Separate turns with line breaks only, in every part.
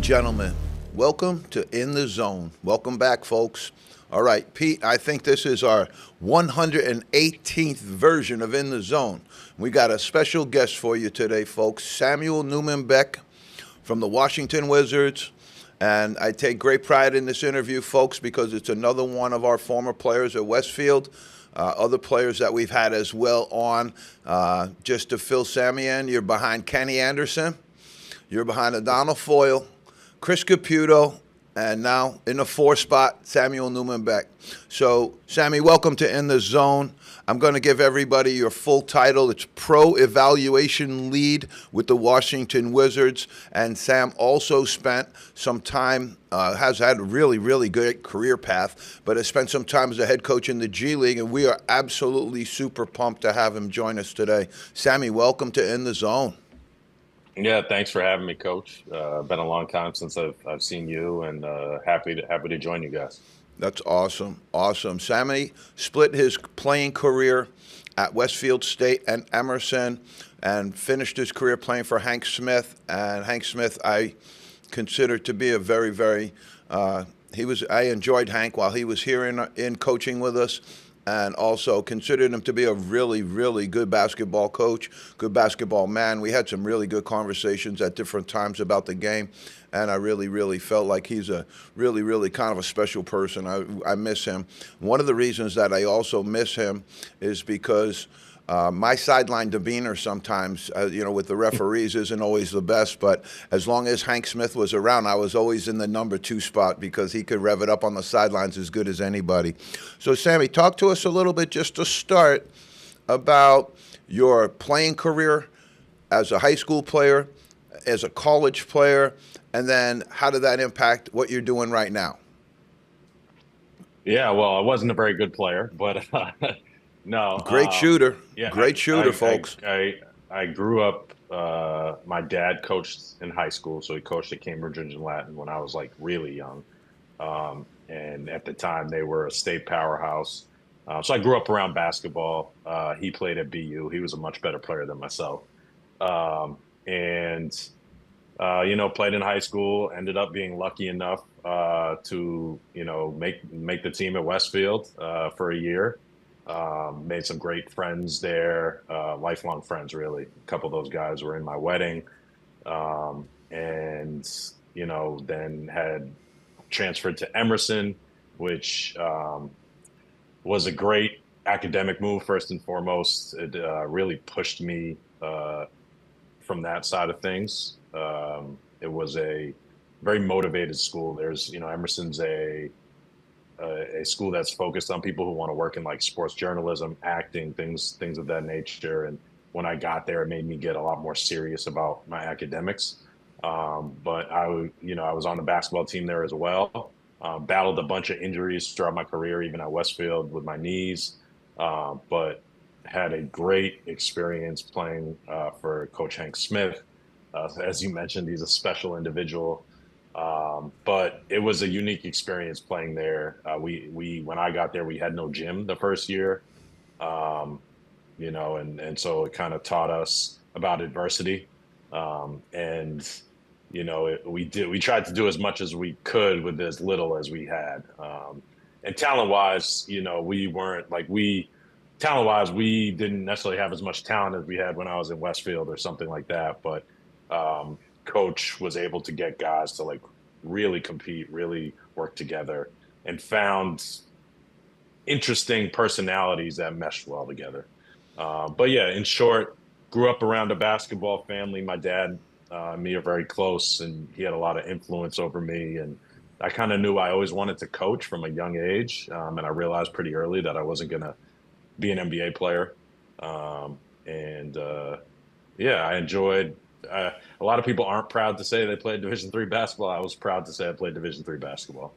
gentlemen, welcome to In the Zone. Welcome back, folks. All right, Pete, I think this is our 118th version of In the Zone. We got a special guest for you today, folks. Samuel Newman Beck from the Washington Wizards. And I take great pride in this interview, folks, because it's another one of our former players at Westfield. Other players that we've had as well on. Just to fill Sammy in, you're behind Kenny Anderson. You're behind Adonal Foyle, Chris Caputo, and now in the fourth spot, Samuel Newman Beck. So, Sammy, welcome to In the Zone. I'm going to give everybody your full title. It's Pro Evaluation Lead with the Washington Wizards. And Sam also spent some time, has had a really, really good career path, but has spent some time as a head coach in the G League, and we are absolutely super pumped to have him join us today. Sammy, welcome to In the Zone.
Yeah, thanks for having me, Coach. Been a long time since I've seen you, and happy to join you guys.
That's awesome, awesome. Sammy split his playing career at Westfield State and Emerson, and finished his career playing for Hank Smith. And Hank Smith, I consider to be a very, very. I enjoyed Hank while he was here in coaching with us. And also considered him to be a really, really good basketball coach, good basketball man. We had some really good conversations at different times about the game, and I really, really felt like he's a really, really kind of a special person. I miss him. One of the reasons that I also miss him is because my sideline demeanor sometimes, with the referees isn't always the best, but as long as Hank Smith was around, I was always in the number 2 spot because he could rev it up on the sidelines as good as anybody. So, Sammy, talk to us a little bit just to start about your playing career as a high school player, as a college player, and then how did that impact what you're doing right now?
Yeah, well, I wasn't a very good player, but no.
Great shooter.
Yeah,
Great shooter, folks.
I grew up. My dad coached in high school, so he coached at Cambridge and Latin when I was like really young. And at the time, they were a state powerhouse. So I grew up around basketball. He played at BU. He was a much better player than myself. And played in high school. Ended up being lucky enough to make the team at Westfield for a year. Made some great friends there, lifelong friends, really. A couple of those guys were in my wedding. And then had transferred to Emerson, which was a great academic move, first and foremost. It really pushed me from that side of things. It was a very motivated school. There's, Emerson's a school that's focused on people who want to work in like sports journalism, acting, things of that nature. And when I got there, it made me get a lot more serious about my academics. But I was on the basketball team there as well. Battled a bunch of injuries throughout my career, even at Westfield with my knees. But had a great experience playing for Coach Hank Smith. As you mentioned, he's a special individual. But it was a unique experience playing there. When I got there, we had no gym the first year, and so it kind of taught us about adversity. We tried to do as much as we could with as little as we had. And talent-wise, we didn't necessarily have as much talent as we had when I was in Westfield or something like that. But Coach was able to get guys to like really compete, really work together, and found interesting personalities that meshed well together. But yeah, in short, grew up around a basketball family. My dad and me are very close, and he had a lot of influence over me. And I kind of knew I always wanted to coach from a young age. And I realized pretty early that I wasn't going to be an NBA player. I enjoyed. A lot of people aren't proud to say they played Division III basketball. I was proud to say I played Division III basketball.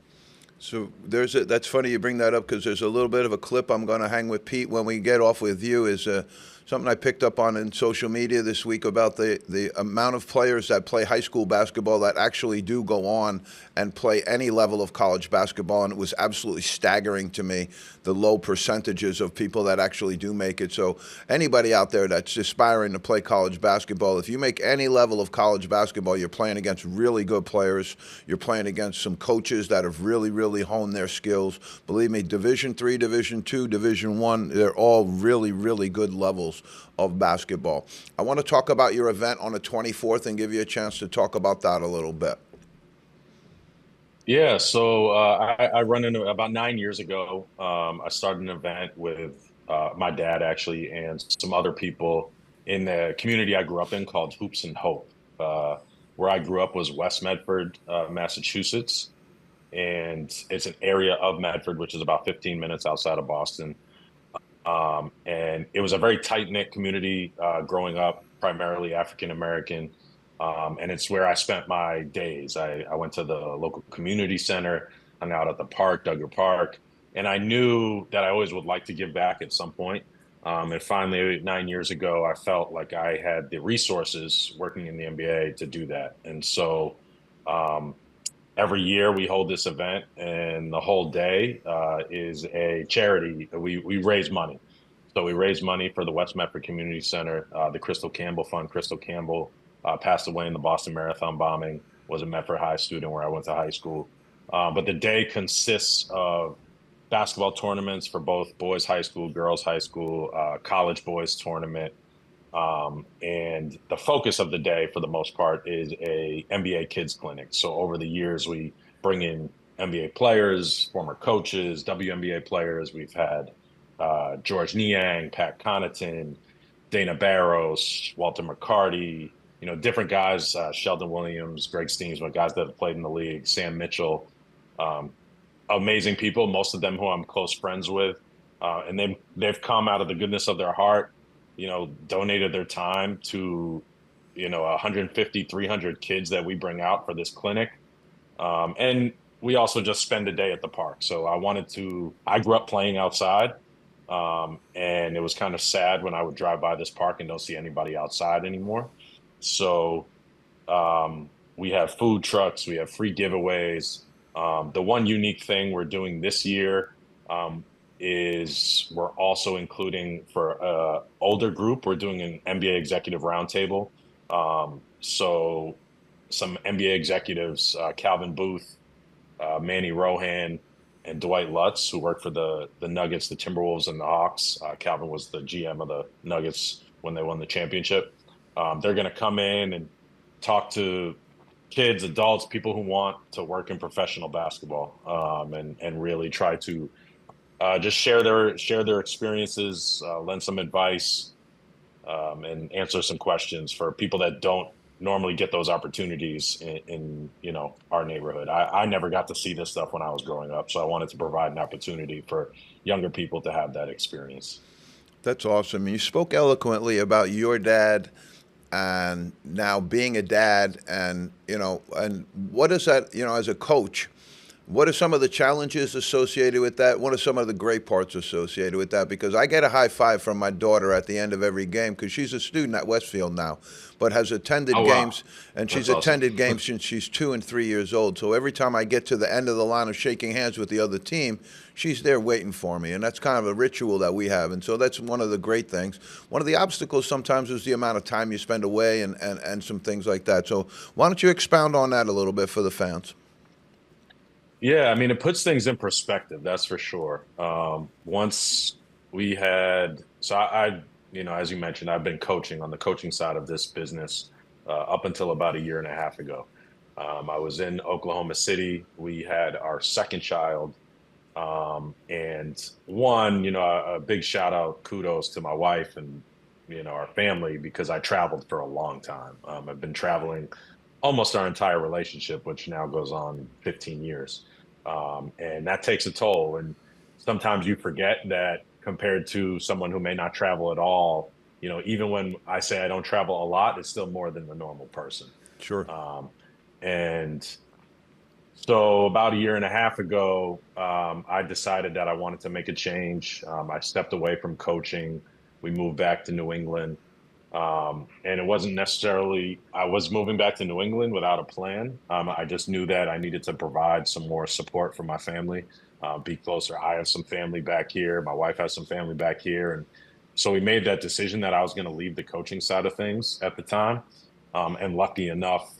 So that's funny you bring that up because there's a little bit of a clip I'm going to hang with Pete when we get off with you. something I picked up on in social media this week about the amount of players that play high school basketball that actually do go on and play any level of college basketball, and it was absolutely staggering to me, the low percentages of people that actually do make it. So anybody out there that's aspiring to play college basketball, if you make any level of college basketball, you're playing against really good players. You're playing against some coaches that have really, really honed their skills. Believe me, Division III, Division II, Division I, they're all really, really good levels of basketball. I want to talk about your event on the 24th and give you a chance to talk about that a little bit.
Yeah, so I run into about 9 years ago. I started an event with my dad actually and some other people in the community I grew up in called Hoops and Hope. Where I grew up was West Medford, Massachusetts, and it's an area of Medford, which is about 15 minutes outside of Boston. And it was a very tight-knit community growing up, primarily African American. And it's where I spent my days. I went to the local community center, hung out at the park, Duggar Park, and I knew that I always would like to give back at some point. And finally, 9 years ago, I felt like I had the resources working in the NBA to do that. And so um, every year we hold this event, and the whole day is a charity. We raise money. So we raise money for the West Medford Community Center, the Crystal Campbell Fund. Crystal Campbell passed away in the Boston Marathon bombing, was a Medford High student where I went to high school. But the day consists of basketball tournaments for both boys high school, girls high school, college boys tournament. And the focus of the day, for the most part, is a NBA kids clinic. So over the years, we bring in NBA players, former coaches, WNBA players. We've had George Niang, Pat Connaughton, Dana Barros, Walter McCarty, different guys, Sheldon Williams, Greg Steensma, guys that have played in the league, Sam Mitchell, um, amazing people, most of them who I'm close friends with. And they've come out of the goodness of their heart, donated their time to, 150, 300 kids that we bring out for this clinic. And we also just spend a day at the park. So I grew up playing outside. And it was kind of sad when I would drive by this park and don't see anybody outside anymore. So we have food trucks, we have free giveaways. The one unique thing we're doing this year is we're also including for an older group, we're doing an NBA executive roundtable. So some NBA executives, Calvin Booth, Manny Rohan, and Dwight Lutz, who worked for the Nuggets, the Timberwolves, and the Hawks. Calvin was the GM of the Nuggets when they won the championship. They're going to come in and talk to kids, adults, people who want to work in professional basketball, and really try to just share their experiences, lend some advice, and answer some questions for people that don't normally get those opportunities in our neighborhood. I never got to see this stuff when I was growing up, so I wanted to provide an opportunity for younger people to have that experience.
That's awesome. You spoke eloquently about your dad and now being a dad, and and what is that, as a coach, what are some of the challenges associated with that? What are some of the great parts associated with that? Because I get a high five from my daughter at the end of every game, because she's a student at Westfield now, but has attended
Oh, wow.
games, and she's
That's awesome.
attended games since she's 2 and 3 years old. So every time I get to the end of the line of shaking hands with the other team, she's there waiting for me, and that's kind of a ritual that we have. And so that's one of the great things. One of the obstacles sometimes is the amount of time you spend away, and some things like that. So why don't you expound on that a little bit for the fans?
Yeah, I mean, it puts things in perspective, that's for sure. Once we had, so as you mentioned, I've been coaching on the coaching side of this business up until about a year and a half ago. I was in Oklahoma City. We had our second child. And one, a big shout out, kudos to my wife and, our family, because I traveled for a long time. I've been traveling almost our entire relationship, which now goes on 15 years. And that takes a toll. And sometimes you forget that compared to someone who may not travel at all, even when I say I don't travel a lot, it's still more than the normal person.
Sure.
And so about a year and a half ago, I decided that I wanted to make a change. I stepped away from coaching. we moved back to New England. And it wasn't necessarily, I was moving back to New England without a plan. I just knew that I needed to provide some more support for my family, be closer. I have some family back here. My wife has some family back here. And so we made that decision that I was going to leave the coaching side of things at the time. And luckily enough,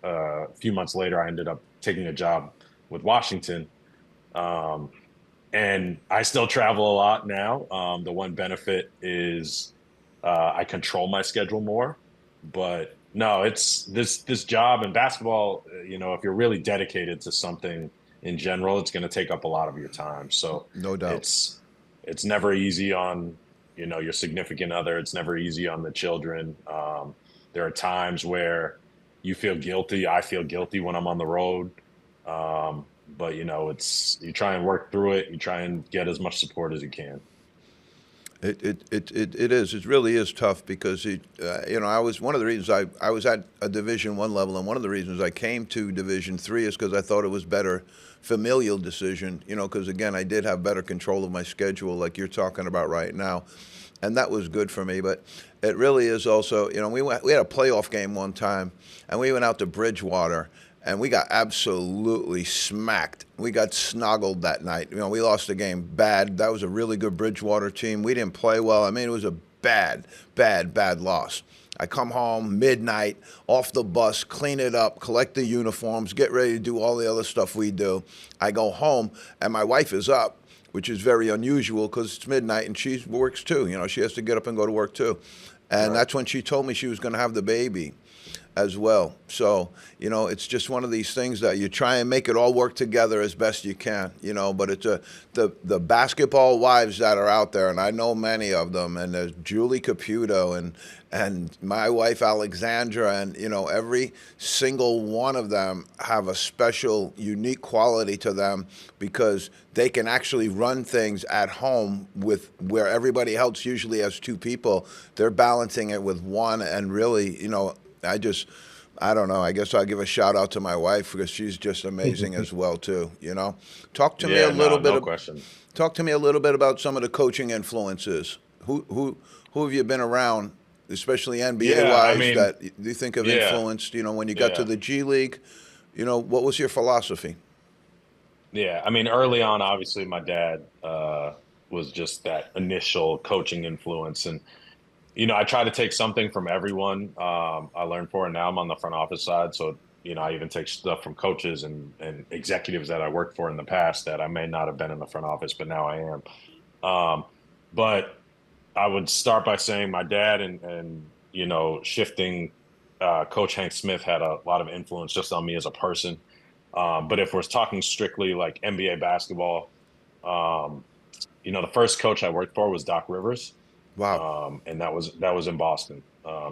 a few months later, I ended up taking a job with Washington. Um, and I still travel a lot now. The one benefit is I control my schedule more. But no, it's this job and basketball. If you're really dedicated to something in general, it's going to take up a lot of your time. So
No doubt.
it's never easy on your significant other. It's never easy on the children. There are times where you feel guilty. I feel guilty when I'm on the road. But it's you try and work through it. You try and get as much support as you can.
It is. It really is tough because I was one of the reasons I was at a Division I level, and one of the reasons I came to Division III is because I thought it was better familial decision. Because again, I did have better control of my schedule, like you're talking about right now, and that was good for me. But it really is also, we had a playoff game one time, and we went out to Bridgewater. And we got absolutely smacked. We got snuggled that night. We lost the game bad. That was a really good Bridgewater team. We didn't play well. I mean, it was a bad, bad, bad loss. I come home midnight, off the bus, clean it up, collect the uniforms, get ready to do all the other stuff we do. I go home, and my wife is up, which is very unusual because it's midnight, and she works too. She has to get up and go to work too. And that's when she told me she was going to have the baby as well. So, it's just one of these things that you try and make it all work together as best you can, but it's the basketball wives that are out there, and I know many of them, and there's Julie Caputo and my wife Alexandra, and every single one of them have a special, unique quality to them because they can actually run things at home with where everybody else usually has two people. They're balancing it with one, and really, I don't know. I guess I'll give a shout out to my wife because she's just amazing as well too. Talk to me a
Yeah,
little bit.
no question.
Talk to me a little bit about some of the coaching influences. Who have you been around, especially NBA
Yeah, I
wise,
mean,
that you think have
yeah,
influenced? When you got to
yeah,
the G League, what was your philosophy?
yeah. I mean, early on, obviously, my dad was just that initial coaching influence, and I try to take something from everyone. I learned for it. Now I'm on the front office side, so I even take stuff from coaches and executives that I worked for in the past that I may not have been in the front office, but now I am. Um, but I would start by saying my dad and shifting Coach Hank Smith had a lot of influence just on me as a person. But if we're talking strictly like NBA basketball, um, the first coach I worked for was Doc Rivers,
Wow.
and that was in Boston.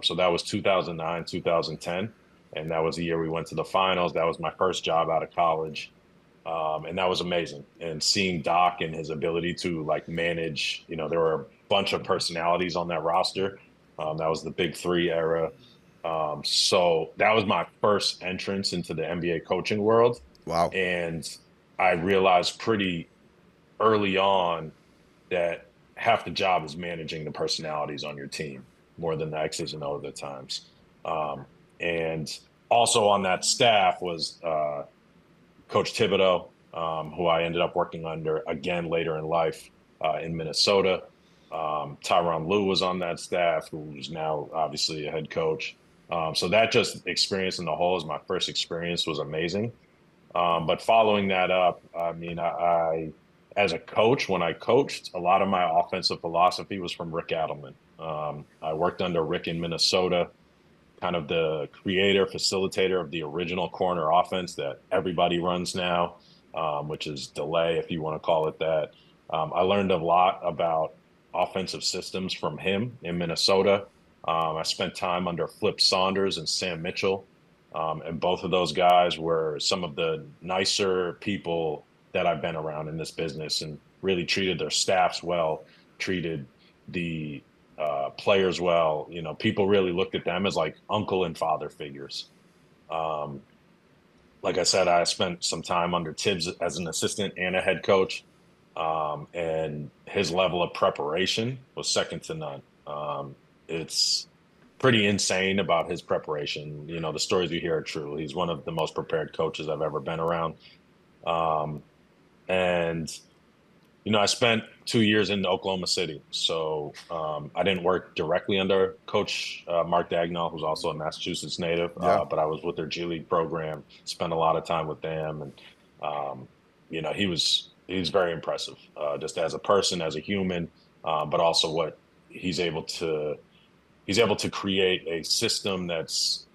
So that was 2009, 2010, and that was the year we went to the finals. That was my first job out of college, and that was amazing. And seeing Doc and his ability to like manage, there were a bunch of personalities on that roster. That was the Big Three era. So that was my first entrance into the NBA coaching world,
Wow.
and I realized pretty early on that half the job is managing the personalities on your team more than the X's and O's at times. And also on that staff was Coach Thibodeau, who I ended up working under again later in life in Minnesota. Tyronn Lue was on that staff, who's now obviously a head coach. So that just experience in the whole as my first experience was amazing. But following that up, I mean, I as a coach, when I coached, a lot of my offensive philosophy was from Rick Adelman. I worked under Rick in Minnesota, kind of the creator, facilitator of the original corner offense that everybody runs now, which is delay, if you want to call it that. I learned a lot about offensive systems from him in Minnesota. I spent time under Flip Saunders and Sam Mitchell. And both of those guys were some of the nicer people that I've been around in this business and really treated their staffs well, treated the players well. People really looked at them as like uncle and father figures. Um, like I said, I spent some time under Tibbs as an assistant and a head coach. And his level of preparation was second to none. It's pretty insane about his preparation. You know, the stories you hear are true. He's one of the most prepared coaches I've ever been around. Um, and I spent 2 years in Oklahoma City, so I didn't work directly under Coach Mark Dagnall, who's also a Massachusetts native,
Yeah.
but I was with their G League program, spent a lot of time with them, and um, he's very impressive, just as a person, as a human, but also what he's able to he's able to create a system that's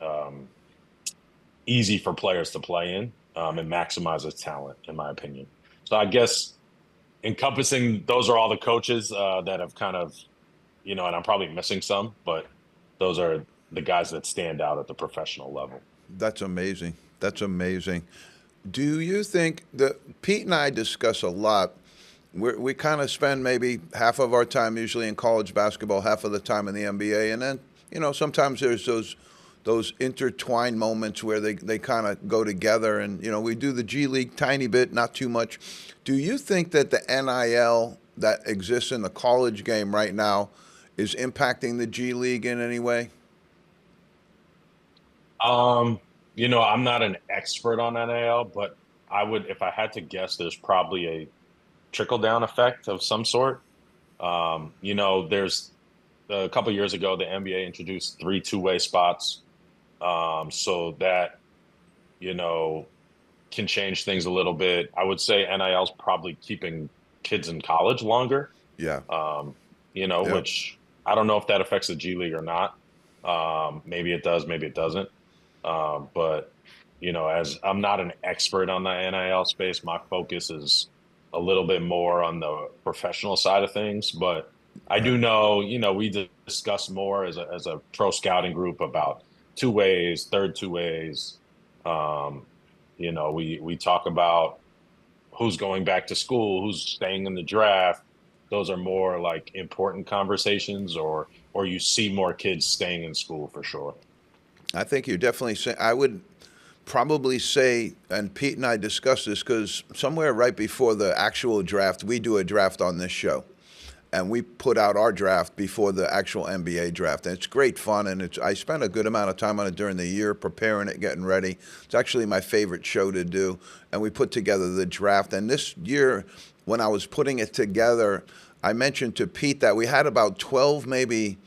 easy for players to play in, and maximizes talent, in my opinion. So I guess encompassing those are all the coaches that have kind of, and I'm probably missing some, but those are the guys that stand out at the professional level.
That's amazing. That's amazing. Do you think that Pete and I discuss a lot? We kind of spend maybe half of our time usually in college basketball, half of the time in the NBA, and then sometimes there's those intertwined moments where they kind of go together, and we do the G League tiny bit, not too much. Do you think that the NIL that exists in the college game right now is impacting the G League in any way?
Um, I'm not an expert on NIL, but if I had to guess, there's probably a trickle down effect of some sort. There's a couple years ago, the NBA introduced three two-way spots. So that, you know, can change things a little bit. I would say NIL's probably keeping kids in college longer,
Yeah. Yeah.
which I don't know if that affects the G League or not. Maybe it does, maybe it doesn't. But as I'm not an expert on the NIL space, my focus is a little bit more on the professional side of things. But I
Right.
do know, we discuss more as a pro scouting group about two ways, third two ways. Um, we talk about who's going back to school, who's staying in the draft. Those are more like important conversations, or you see more kids staying in school for sure.
I think you're definitely saying. I would probably say, and Pete and I discussed this because somewhere right before the actual draft, we do a draft on this show, and we put out our draft before the actual NBA draft, and it's great fun. And I spent a good amount of time on it during the year, preparing it, getting ready. It's actually my favorite show to do, and we put together the draft. And this year, when I was putting it together, I mentioned to Pete that we had about 12, maybe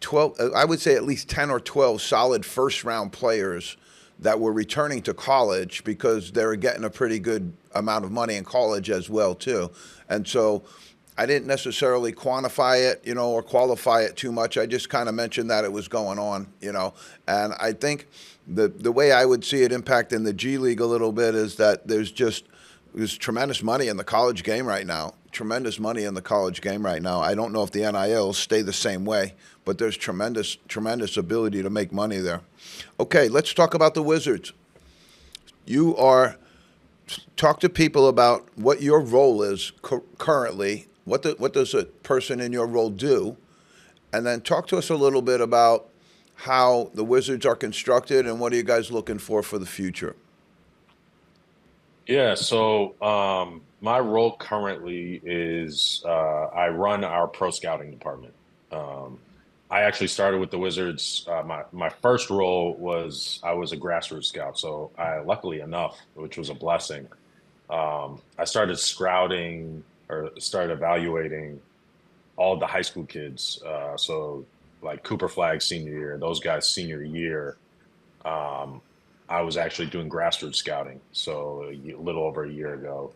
12, I would say at least 10 or 12 solid first round players that were returning to college because they were getting a pretty good amount of money in college as well too. And so I didn't necessarily quantify it, or qualify it too much. I just kind of mentioned that it was going on. And I think the way I would see it impacting the G League a little bit is that there's tremendous money in the college game right now. Tremendous money in the college game right now. I don't know if the NILs stay the same way, but there's tremendous ability to make money there. Okay, let's talk about the Wizards. You are talk to people about what your role is currently. What does a person in your role do? And then talk to us a little bit about how the Wizards are constructed and what are you guys looking for the future?
Yeah, so my role currently is I run our pro scouting department. Um, I actually started with the Wizards. My first role was I was a grassroots scout. So luckily enough, which was a blessing, I started scouting or started evaluating all the high school kids. So like Cooper Flag senior year, those guys senior year. Um, I was actually doing grassroots scouting. So little over a year ago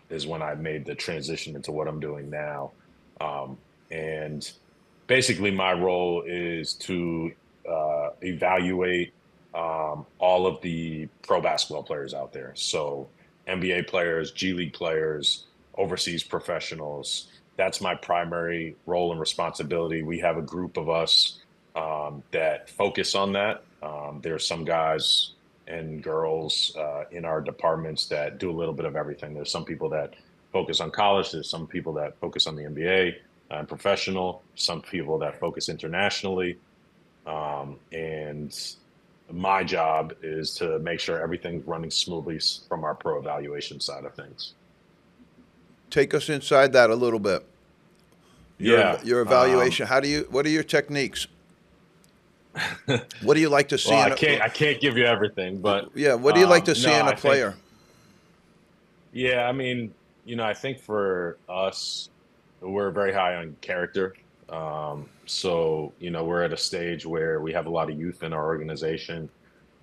is when I made the transition into what I'm doing now. And basically, my role is to evaluate all of the pro basketball players out there. So NBA players, G League players, overseas professionals. That's my primary role and responsibility. We have a group of us that focus on that. There's some guys and girls in our departments that do a little bit of everything. There's some people that focus on college. There's some people that focus on the NBA and professional. Some people that focus internationally. And my job is to make sure everything's running smoothly from our pro evaluation side of things.
Take us inside that a little bit.
Yeah.
Your evaluation. What are your techniques? What do you like to
Well,
see in a
I can't give you everything, but
yeah? What do you like to
no,
see in a
I think
player?
yeah. I mean, I think for us, we're very high on character. So we're at a stage where we have a lot of youth in our organization,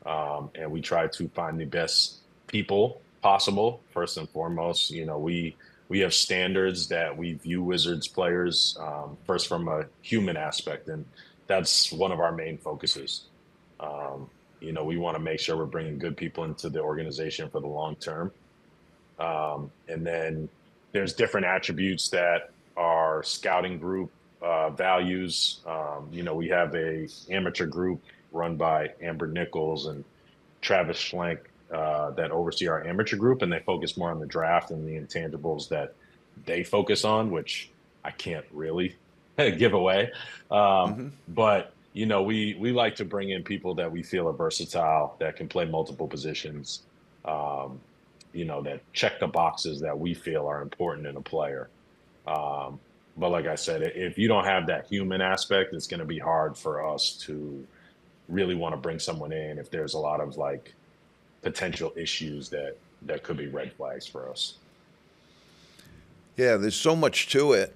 and we try to find the best people possible. First and foremost, we have standards that we view Wizards players, first from a human aspect, and that's one of our main focuses. Um, we want to make sure we're bringing good people into the organization for the long term. And then there's different attributes that our scouting group values. We have a amateur group run by Amber Nichols and Travis Schlenk that oversee our amateur group, and they focus more on the draft and the intangibles that they focus on, which I can't really give away. But we like to bring in people that we feel are versatile, that can play multiple positions, um, that check the boxes that we feel are important in a player. Um, but like I said, if you don't have that human aspect, it's going to be hard for us to really want to bring someone in if there's a lot of like potential issues that could be red flags for us.
Yeah, there's so much to it.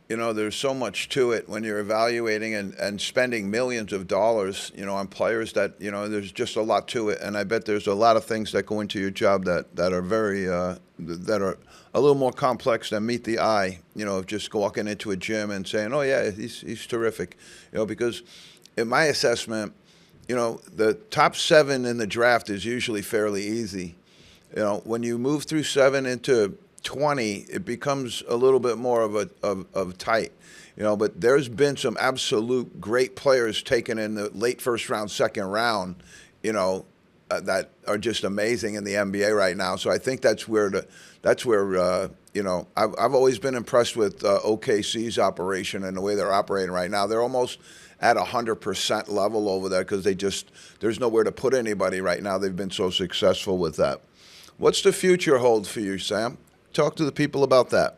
There's so much to it when you're evaluating and spending millions of dollars, on players that, there's just a lot to it. And I bet there's a lot of things that go into your job that are very, that are a little more complex than meet the eye, of just walking into a gym and saying, oh, yeah, he's terrific. Because in my assessment, the top 7 in the draft is usually fairly easy. When you move through 7 into 20, it becomes a little bit more of tight, But there's been some absolute great players taken in the late first round, second round, that are just amazing in the NBA right now. So I think that's where I've always been impressed with OKC's operation and the way they're operating right now. They're almost at 100% level over there because there's nowhere to put anybody right now. They've been so successful with that. What's the future hold for you, Sam? Talk to the people about that.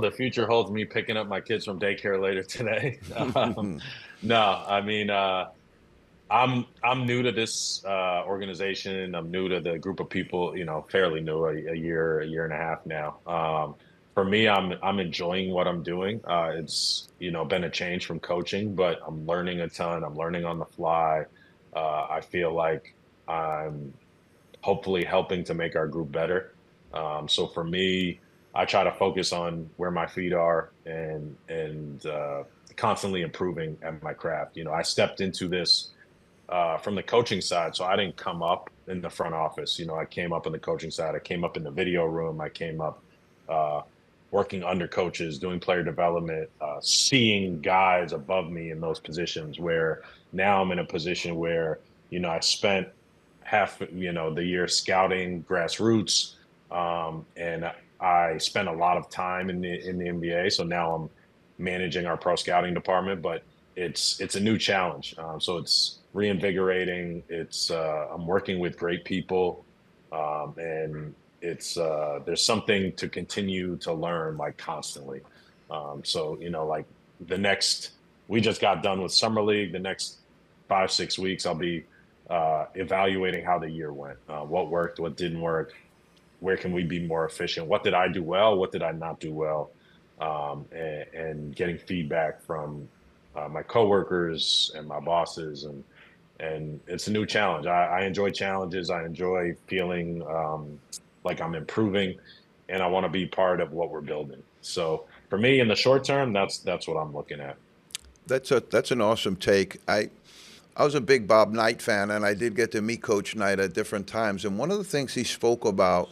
The future holds me picking up my kids from daycare later today. No, I mean, I'm new to this organization. I'm new to the group of people. Fairly new, a year and a half now. For me, I'm enjoying what I'm doing. It's been a change from coaching, but I'm learning a ton. I'm learning on the fly. I feel like I'm hopefully helping to make our group better. So for me, I try to focus on where my feet are and constantly improving at my craft. I stepped into this from the coaching side, so I didn't come up in the front office. I came up in the coaching side. I came up in the video room. I came up uh, working under coaches, doing player development, seeing guys above me in those positions. Where now I'm in a position where I spent half the year scouting grassroots, and I spent a lot of time in the NBA. So now I'm managing our pro scouting department, but it's a new challenge. So it's reinvigorating. I'm working with great people, and it's there's something to continue to learn like constantly. So like the next, we just got done with summer league. The next 5 6 weeks, I'll be evaluating how the year went, what worked, what didn't work, where can we be more efficient, what did I do well, what did I not do well, and getting feedback from my coworkers and my bosses, and it's a new challenge. I enjoy challenges. I enjoy feeling like I'm improving, and I want to be part of what we're building. So for me, in the short term, that's what I'm looking at.
That's an awesome take. I was a big Bob Knight fan, and I did get to meet Coach Knight at different times. And one of the things he spoke about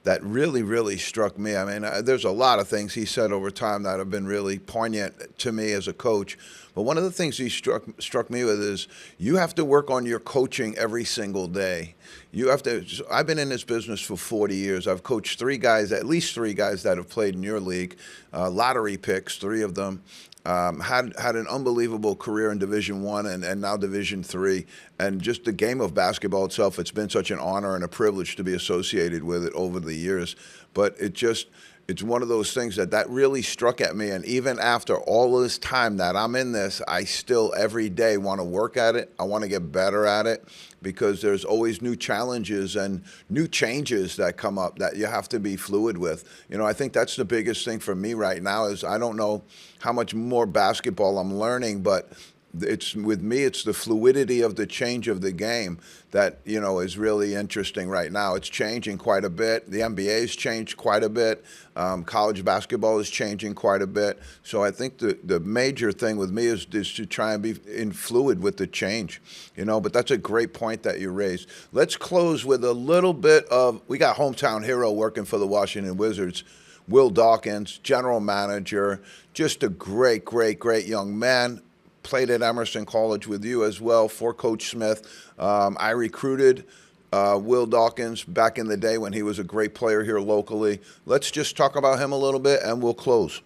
that really, really struck me. I mean, there's a lot of things he said over time that have been really poignant to me as a coach. But one of the things he struck me with is you have to work on your coaching every single day. You have to. I've been in this business for 40 years. I've coached three guys, at least three guys that have played in your league, lottery picks, three of them. Had an unbelievable career in Division I and now Division III. And just the game of basketball itself, it's been such an honor and a privilege to be associated with it over the years. But it's one of those things that really struck at me. And even after all of this time that I'm in this, I still every day want to work at it. I want to get better at it because there's always new challenges and new changes that come up that you have to be fluid with. You know, I think that's the biggest thing for me right now is I don't know how much more basketball I'm learning, but it's with me, it's the fluidity of the change of the game that, you know, is really interesting right now. It's changing quite a bit. The NBA's changed quite a bit. College basketball is changing quite a bit. So I think the major thing with me is to try and be in fluid with the change, you know, but that's a great point that you raised. Let's close with a little bit of, we got hometown hero working for the Washington Wizards, Will Dawkins, general manager, just a great, great, great young man. Played at Emerson College with you as well for Coach Smith. I recruited Will Dawkins back in the day when he was a great player here locally. Let's just talk about him a little bit and we'll close.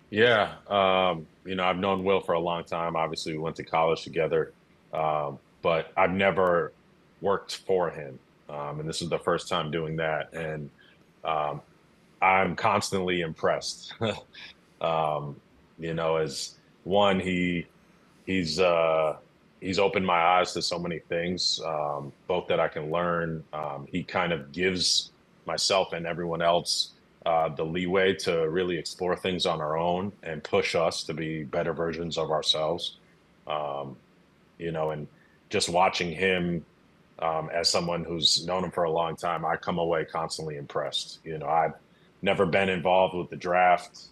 Yeah, you know, I've known Will for a long time. Obviously, we went to college together, but I've never worked for him. And this is the first time doing that. And I'm constantly impressed. You know, as one, he's opened my eyes to so many things, both that I can learn. He kind of gives myself and everyone else the leeway to really explore things on our own and push us to be better versions of ourselves. You know, and just watching him as someone who's known him for a long time, I come away constantly impressed. You know, I've never been involved with the draft.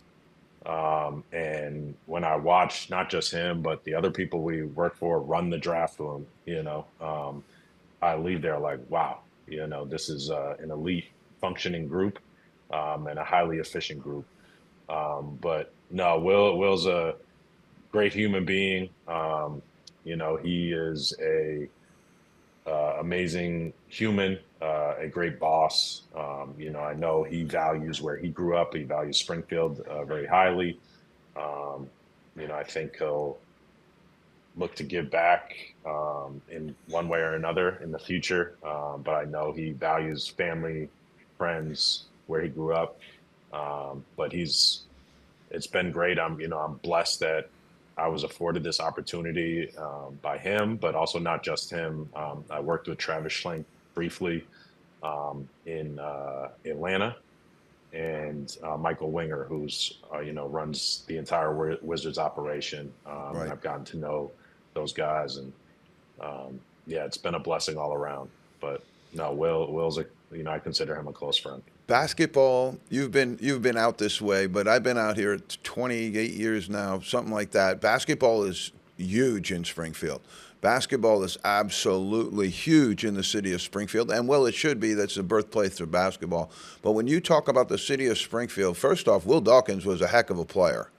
And when I watch not just him, but the other people we work for run the draft room, you know, I leave there like, wow, you know, this is an elite functioning group and a highly efficient group. But no, Will's a great human being. You know, he is a amazing human, a great boss. You know, I know he values where he grew up. He values Springfield very highly. You know, I think he'll look to give back in one way or another in the future. But I know he values family, friends, where he grew up. But it's been great. You know, I'm blessed that I was afforded this opportunity by him, but also not just him. I worked with Travis Schlenk briefly in Atlanta, and Michael Winger, who's you know, runs the entire Wizards operation.
Right.
I've gotten to know those guys, and yeah, it's been a blessing all around. But no, Will's you know, I consider him a close friend.
Basketball, you've been out this way, but I've been out here 28 years now, something like that. Basketball is huge in Springfield. Basketball is absolutely huge in the city of Springfield, and well, it should be. That's the birthplace of basketball. But when you talk about the city of Springfield, first off, Will Dawkins was a heck of a player.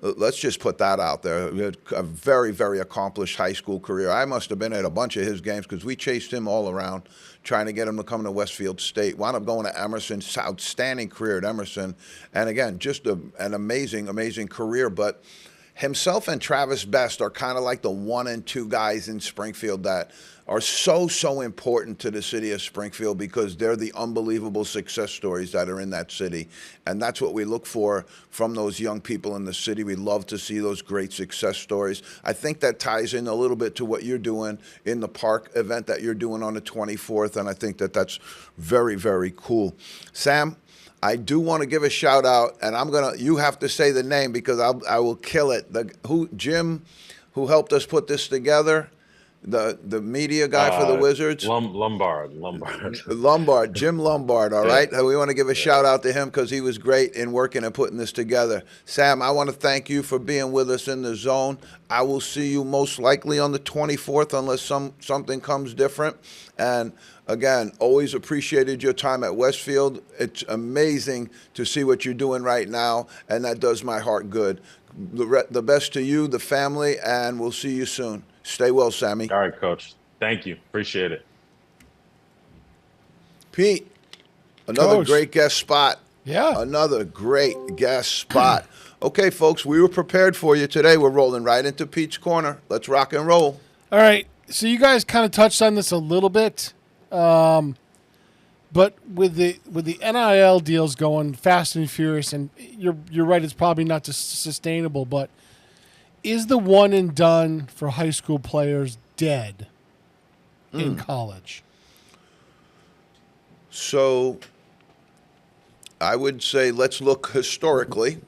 Let's just put that out there. He had a very, very accomplished high school career. I must have been at a bunch of his games because we chased him all around trying to get him to come to Westfield State. Wound up going to Emerson, outstanding career at Emerson. And again, just an amazing, amazing career. But himself and Travis Best are kind of like the 1 and 2 guys in Springfield that are so important to the city of Springfield because they're the unbelievable success stories that are in that city. And that's what we look for from those young people in the city. We love to see those great success stories. I think that ties in a little bit to what you're doing in the park event that you're doing on the 24th. And I think that that's very, very cool. Sam, I do want to give a shout out, and you have to say the name because I will kill it. Jim, who helped us put this together, the media guy for the Wizards.
Lombard.
Jim Lombard, all right? We want to give a shout out to him because he was great in working and putting this together. Sam, I want to thank you for being with us in the zone. I will see you most likely on the 24th unless something comes different. And again, always appreciated your time at Westfield. It's amazing to see what you're doing right now, and that does my heart good. the best to you, the family, and we'll see you soon. Stay well, Sammy.
All right, Coach. Thank you. Appreciate it.
Pete, another
Coach.
great guest spot.
Yeah.
Another great guest spot. Okay, folks, we were prepared for you today. We're rolling right into Pete's Corner. Let's rock and roll.
All right. So you guys kind of touched on this a little bit, but with the NIL deals going fast and furious, and you're right, it's probably not sustainable. But is the one and done for high school players dead in college?
So I would say let's look historically.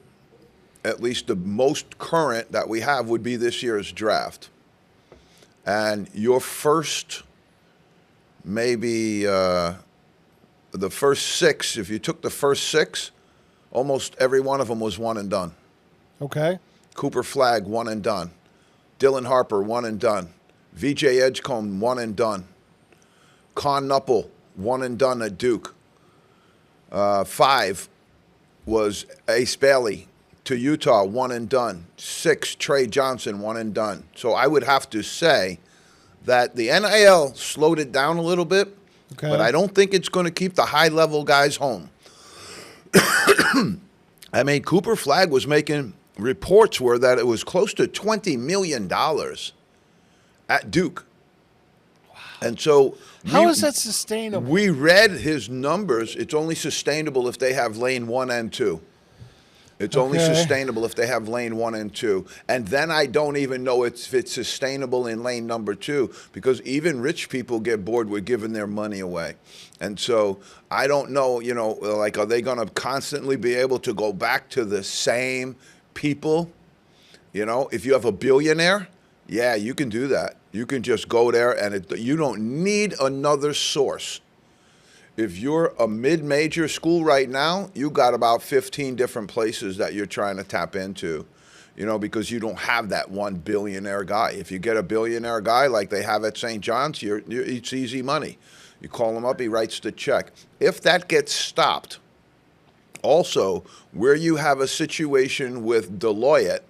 At least the most current that we have would be this year's draft. And your first, maybe the first six, if you took the first six, almost every one of them was one and done.
Okay.
Cooper Flagg, one and done. Dylan Harper, one and done. VJ Edgecombe, one and done. Con Knuppel, one and done at Duke. 5 was Ace Bailey to Utah, one and done. 6, Trey Johnson, one and done. So I would have to say that the NIL slowed it down a little bit,
Okay.
but I don't think it's going to keep the high-level guys home. I mean, Cooper Flagg was making reports were that it was close to $20 million at Duke. And so
How is that sustainable?
we read his numbers. It's only sustainable if they have lane 1 and 2. It's only
Okay.
sustainable if they have lane 1 and 2. And then I don't even know if it's sustainable in lane number 2, because even rich people get bored with giving their money away. And so I don't know, like, are they going to constantly be able to go back to the same people? If you have a billionaire, yeah, you can do that. You can just go there, and you don't need another source. If you're a mid-major school right now, you got about 15 different places that you're trying to tap into, because you don't have that one billionaire guy. If you get a billionaire guy like they have at St. John's, it's easy money. You call him up, he writes the check. If that gets stopped, also, where you have a situation with Deloitte,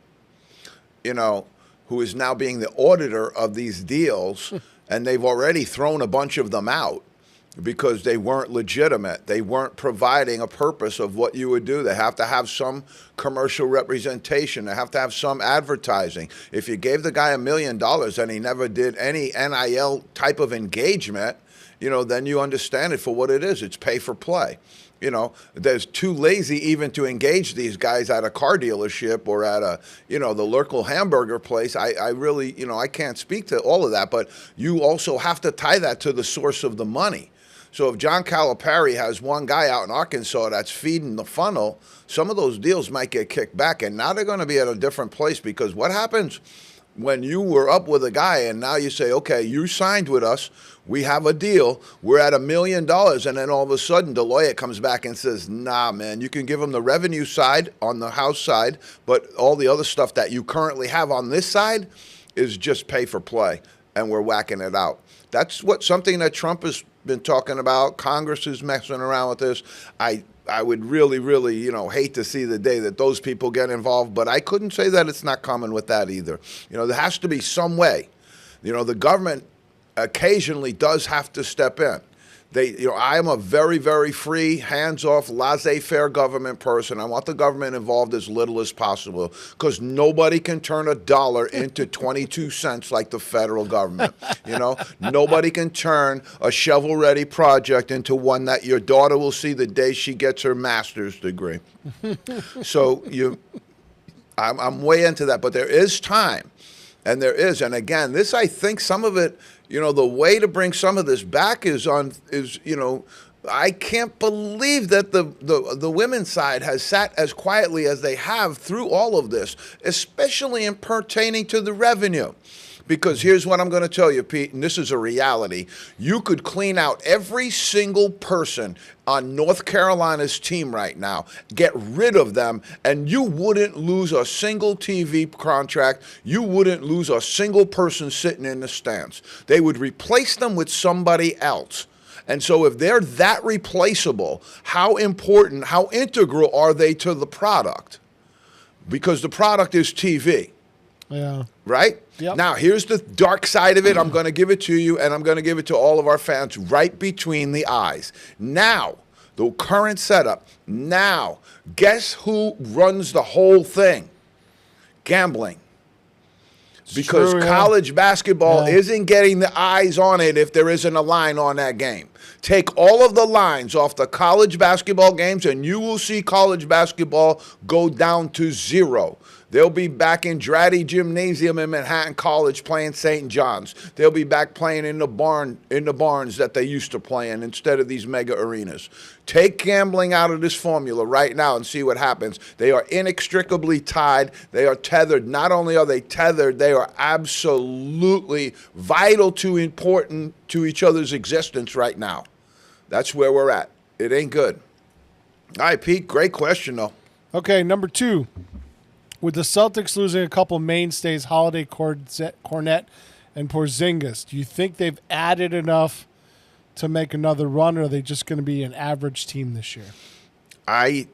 who is now being the auditor of these deals, and they've already thrown a bunch of them out because they weren't legitimate. They weren't providing a purpose of what you would do. They have to have some commercial representation. They have to have some advertising. If you gave the guy $1 million and he never did any NIL type of engagement, then you understand it for what it is. It's pay for play. There's too lazy even to engage these guys at a car dealership or at a, the local hamburger place. I really, I can't speak to all of that, but you also have to tie that to the source of the money. So if John Calipari has one guy out in Arkansas that's feeding the funnel, some of those deals might get kicked back, and now they're going to be at a different place, because what happens when you were up with a guy and now you say, okay, you signed with us, we have a deal, we're at $1 million, and then all of a sudden Deloitte comes back and says, nah, man, you can give them the revenue side on the house side, but all the other stuff that you currently have on this side is just pay for play, and we're whacking it out. That's something that Trump has been talking about. Congress is messing around with this. I would really, really, hate to see the day that those people get involved, but I couldn't say that it's not coming with that either. There has to be some way. The government occasionally does have to step in. I am a very, very free, hands-off, laissez-faire government person. I want the government involved as little as possible, because nobody can turn a dollar into 22 cents like the federal government. Nobody can turn a shovel-ready project into one that your daughter will see the day she gets her master's degree. So I'm way into that, but there is time. And there is, and again, this, I think some of it, the way to bring some of this back is I can't believe that the women's side has sat as quietly as they have through all of this, especially in pertaining to the revenue. Because here's what I'm going to tell you, Pete, and this is a reality. You could clean out every single person on North Carolina's team right now, get rid of them, and you wouldn't lose a single TV contract. You wouldn't lose a single person sitting in the stands. They would replace them with somebody else. And so if they're that replaceable, how important, how integral are they to the product? because the product is TV.
Yeah.
Right?
Yep.
Now, here's the dark side of it. I'm going to give it to you, and I'm going to give it to all of our fans right between the eyes. Now, the current setup. Now, guess who runs the whole thing? Gambling. Because
true, yeah.
college basketball
Yeah.
isn't getting the eyes on it if there isn't a line on that game. Take all of the lines off the college basketball games, and you will see college basketball go down to 0. They'll be back in Dratty Gymnasium in Manhattan College playing St. John's. They'll be back playing in the barns that they used to play in instead of these mega arenas. Take gambling out of this formula right now and see what happens. They are inextricably tied. They are tethered. Not only are they tethered, they are absolutely vital to important to each other's existence right now. That's where we're at. It ain't good. All right, Pete, great question, though.
Okay, number 2. With the Celtics losing a couple mainstays, Holiday, Cornette, and Porzingis, do you think they've added enough to make another run, or are they just going to be an average team this year?
I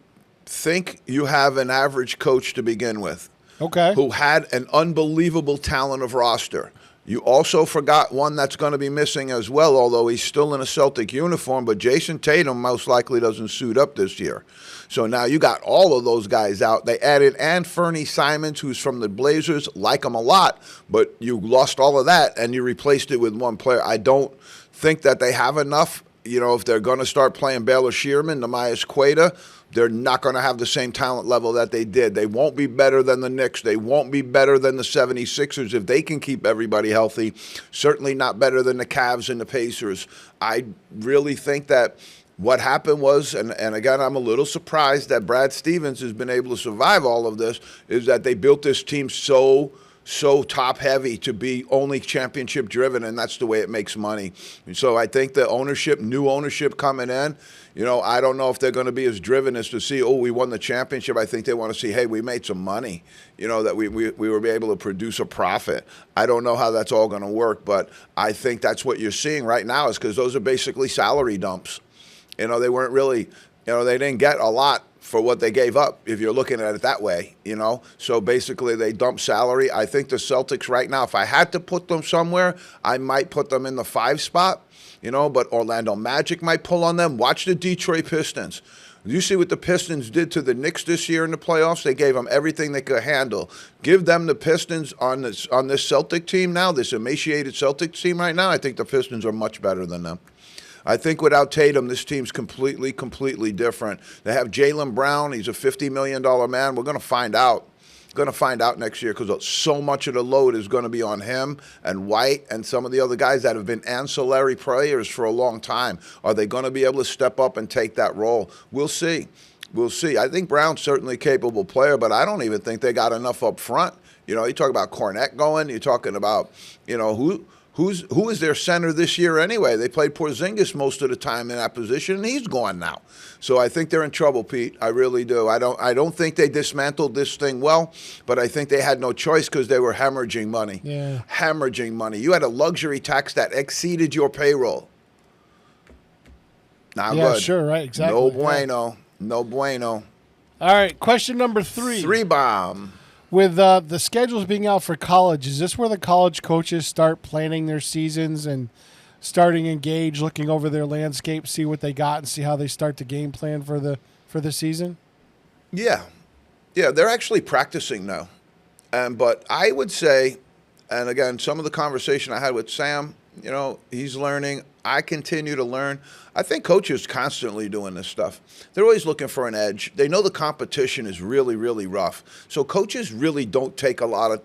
think you have an average coach to begin with.
Okay.
Who had an unbelievable talent of roster. You also forgot one that's going to be missing as well, although he's still in a Celtic uniform, but Jason Tatum most likely doesn't suit up this year. So now you got all of those guys out. They added Fernie Simons, who's from the Blazers, like him a lot, but you lost all of that and you replaced it with one player. I don't think that they have enough. You know, if they're going to start playing Baylor Shearman, Nehemias Queta, they're not going to have the same talent level that they did. They won't be better than the Knicks. They won't be better than the 76ers if they can keep everybody healthy. Certainly not better than the Cavs and the Pacers. I really think that what happened was, and again, I'm a little surprised that Brad Stevens has been able to survive all of this, is that they built this team so top heavy to be only championship driven, and that's the way it makes money. And so I think the new ownership coming in, you know, I don't know if they're going to be as driven as to see, oh, we won the championship. I think they want to see, hey, we made some money, you know, that we were able to produce a profit. I don't know how that's all going to work, but I think that's what you're seeing right now is because those are basically salary dumps. You know, they weren't really, you know, they didn't get a lot for what they gave up, if you're looking at it that way, you know. So basically they dump salary. I think the Celtics right now, if I had to put them somewhere, I might put them in the 5 spot, you know, but Orlando Magic might pull on them. Watch the Detroit Pistons. You see what the Pistons did to the Knicks this year in the playoffs? They gave them everything they could handle. Give them the Pistons on this Celtic team now, this emaciated Celtic team right now. I think the Pistons are much better than them. I think without Tatum, this team's completely different. They have Jaylen Brown. He's a $50 million man. We're going to find out. Going to find out next year because so much of the load is going to be on him and White and some of the other guys that have been ancillary players for a long time. Are they going to be able to step up and take that role? We'll see. We'll see. I think Brown's certainly a capable player, but I don't even think they got enough up front. You know, you talk about Cornette going. You're talking about, you know, who is their center this year anyway? They played Porzingis most of the time in that position, and he's gone now. So I think they're in trouble, Pete. I really do. I don't think they dismantled this thing well, but I think they had no choice because they were hemorrhaging money.
Yeah.
Hemorrhaging money. You had a luxury tax that exceeded your payroll. Not
Yeah,
good.
sure, right, exactly.
No bueno. Yeah. No bueno.
All right, question number 3.
3-bomb.
With the schedules being out for college, is this where the college coaches start planning their seasons and starting engage, looking over their landscape, see what they got, and see how they start to game plan for the season?
Yeah, they're actually practicing now, but I would say, and again, some of the conversation I had with Sam, you know, he's learning. I continue to learn. I think coaches constantly doing this stuff. They're always looking for an edge. They know the competition is really, really rough. So coaches really don't take a lot of.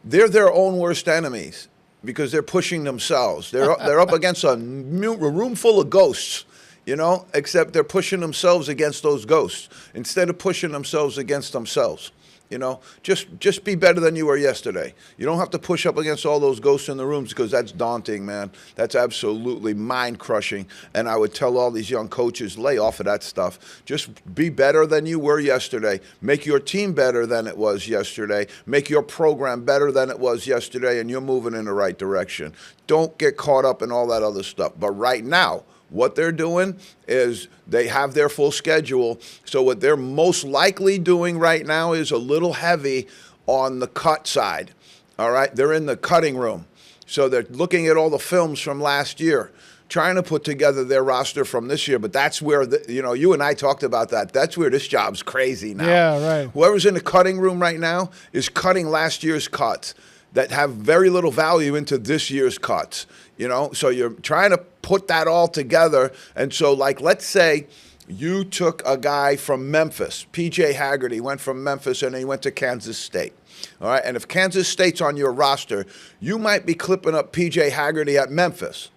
They're their own worst enemies because they're pushing themselves. They're up against a room full of ghosts. You know, except they're pushing themselves against those ghosts instead of pushing themselves against themselves. You know, just be better than you were yesterday. You don't have to push up against all those ghosts in the rooms because that's daunting, man. That's absolutely mind-crushing. And I would tell all these young coaches, lay off of that stuff. Just be better than you were yesterday. Make your team better than it was yesterday. Make your program better than it was yesterday, and you're moving in the right direction. Don't get caught up in all that other stuff. But right now, What they're doing is they have their full schedule. So what they're most likely doing right now is a little heavy on the cut side. All right, they're in the cutting room. So they're looking at all the films from last year, trying to put together their roster from this year. But that's where, you and I talked about that. That's where this job's crazy now.
Yeah, right.
Whoever's in the cutting room right now is cutting last year's cuts that have very little value into this year's cuts. So you're trying to put that all together. And so, like, let's say you took a guy from Memphis, P.J. Haggerty went from Memphis and he went to Kansas State. All right, and if Kansas State's on your roster, you might be clipping up P.J. Haggerty at Memphis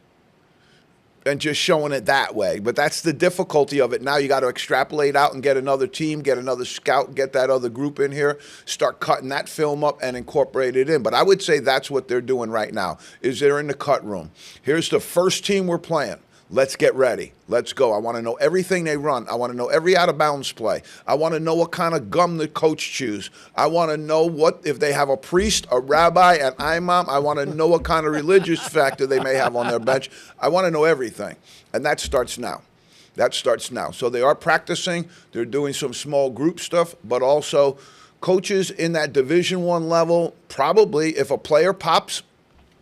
and just showing it that way. But that's the difficulty of it. Now you got to extrapolate out and get another team, get another scout, get that other group in here, start cutting that film up and incorporate it in. But I would say that's what they're doing right now, is they're in the cut room. Here's the first team we're playing. Let's get ready. Let's go. I want to know everything they run. I want to know every out-of-bounds play. I want to know what kind of gum the coach chews. I want to know what if they have a priest, a rabbi, an imam. I want to know what kind of religious factor they may have on their bench. I want to know everything. And that starts now. That starts now. So they are practicing. They're doing some small group stuff, but also coaches in that Division I level, probably if a player pops,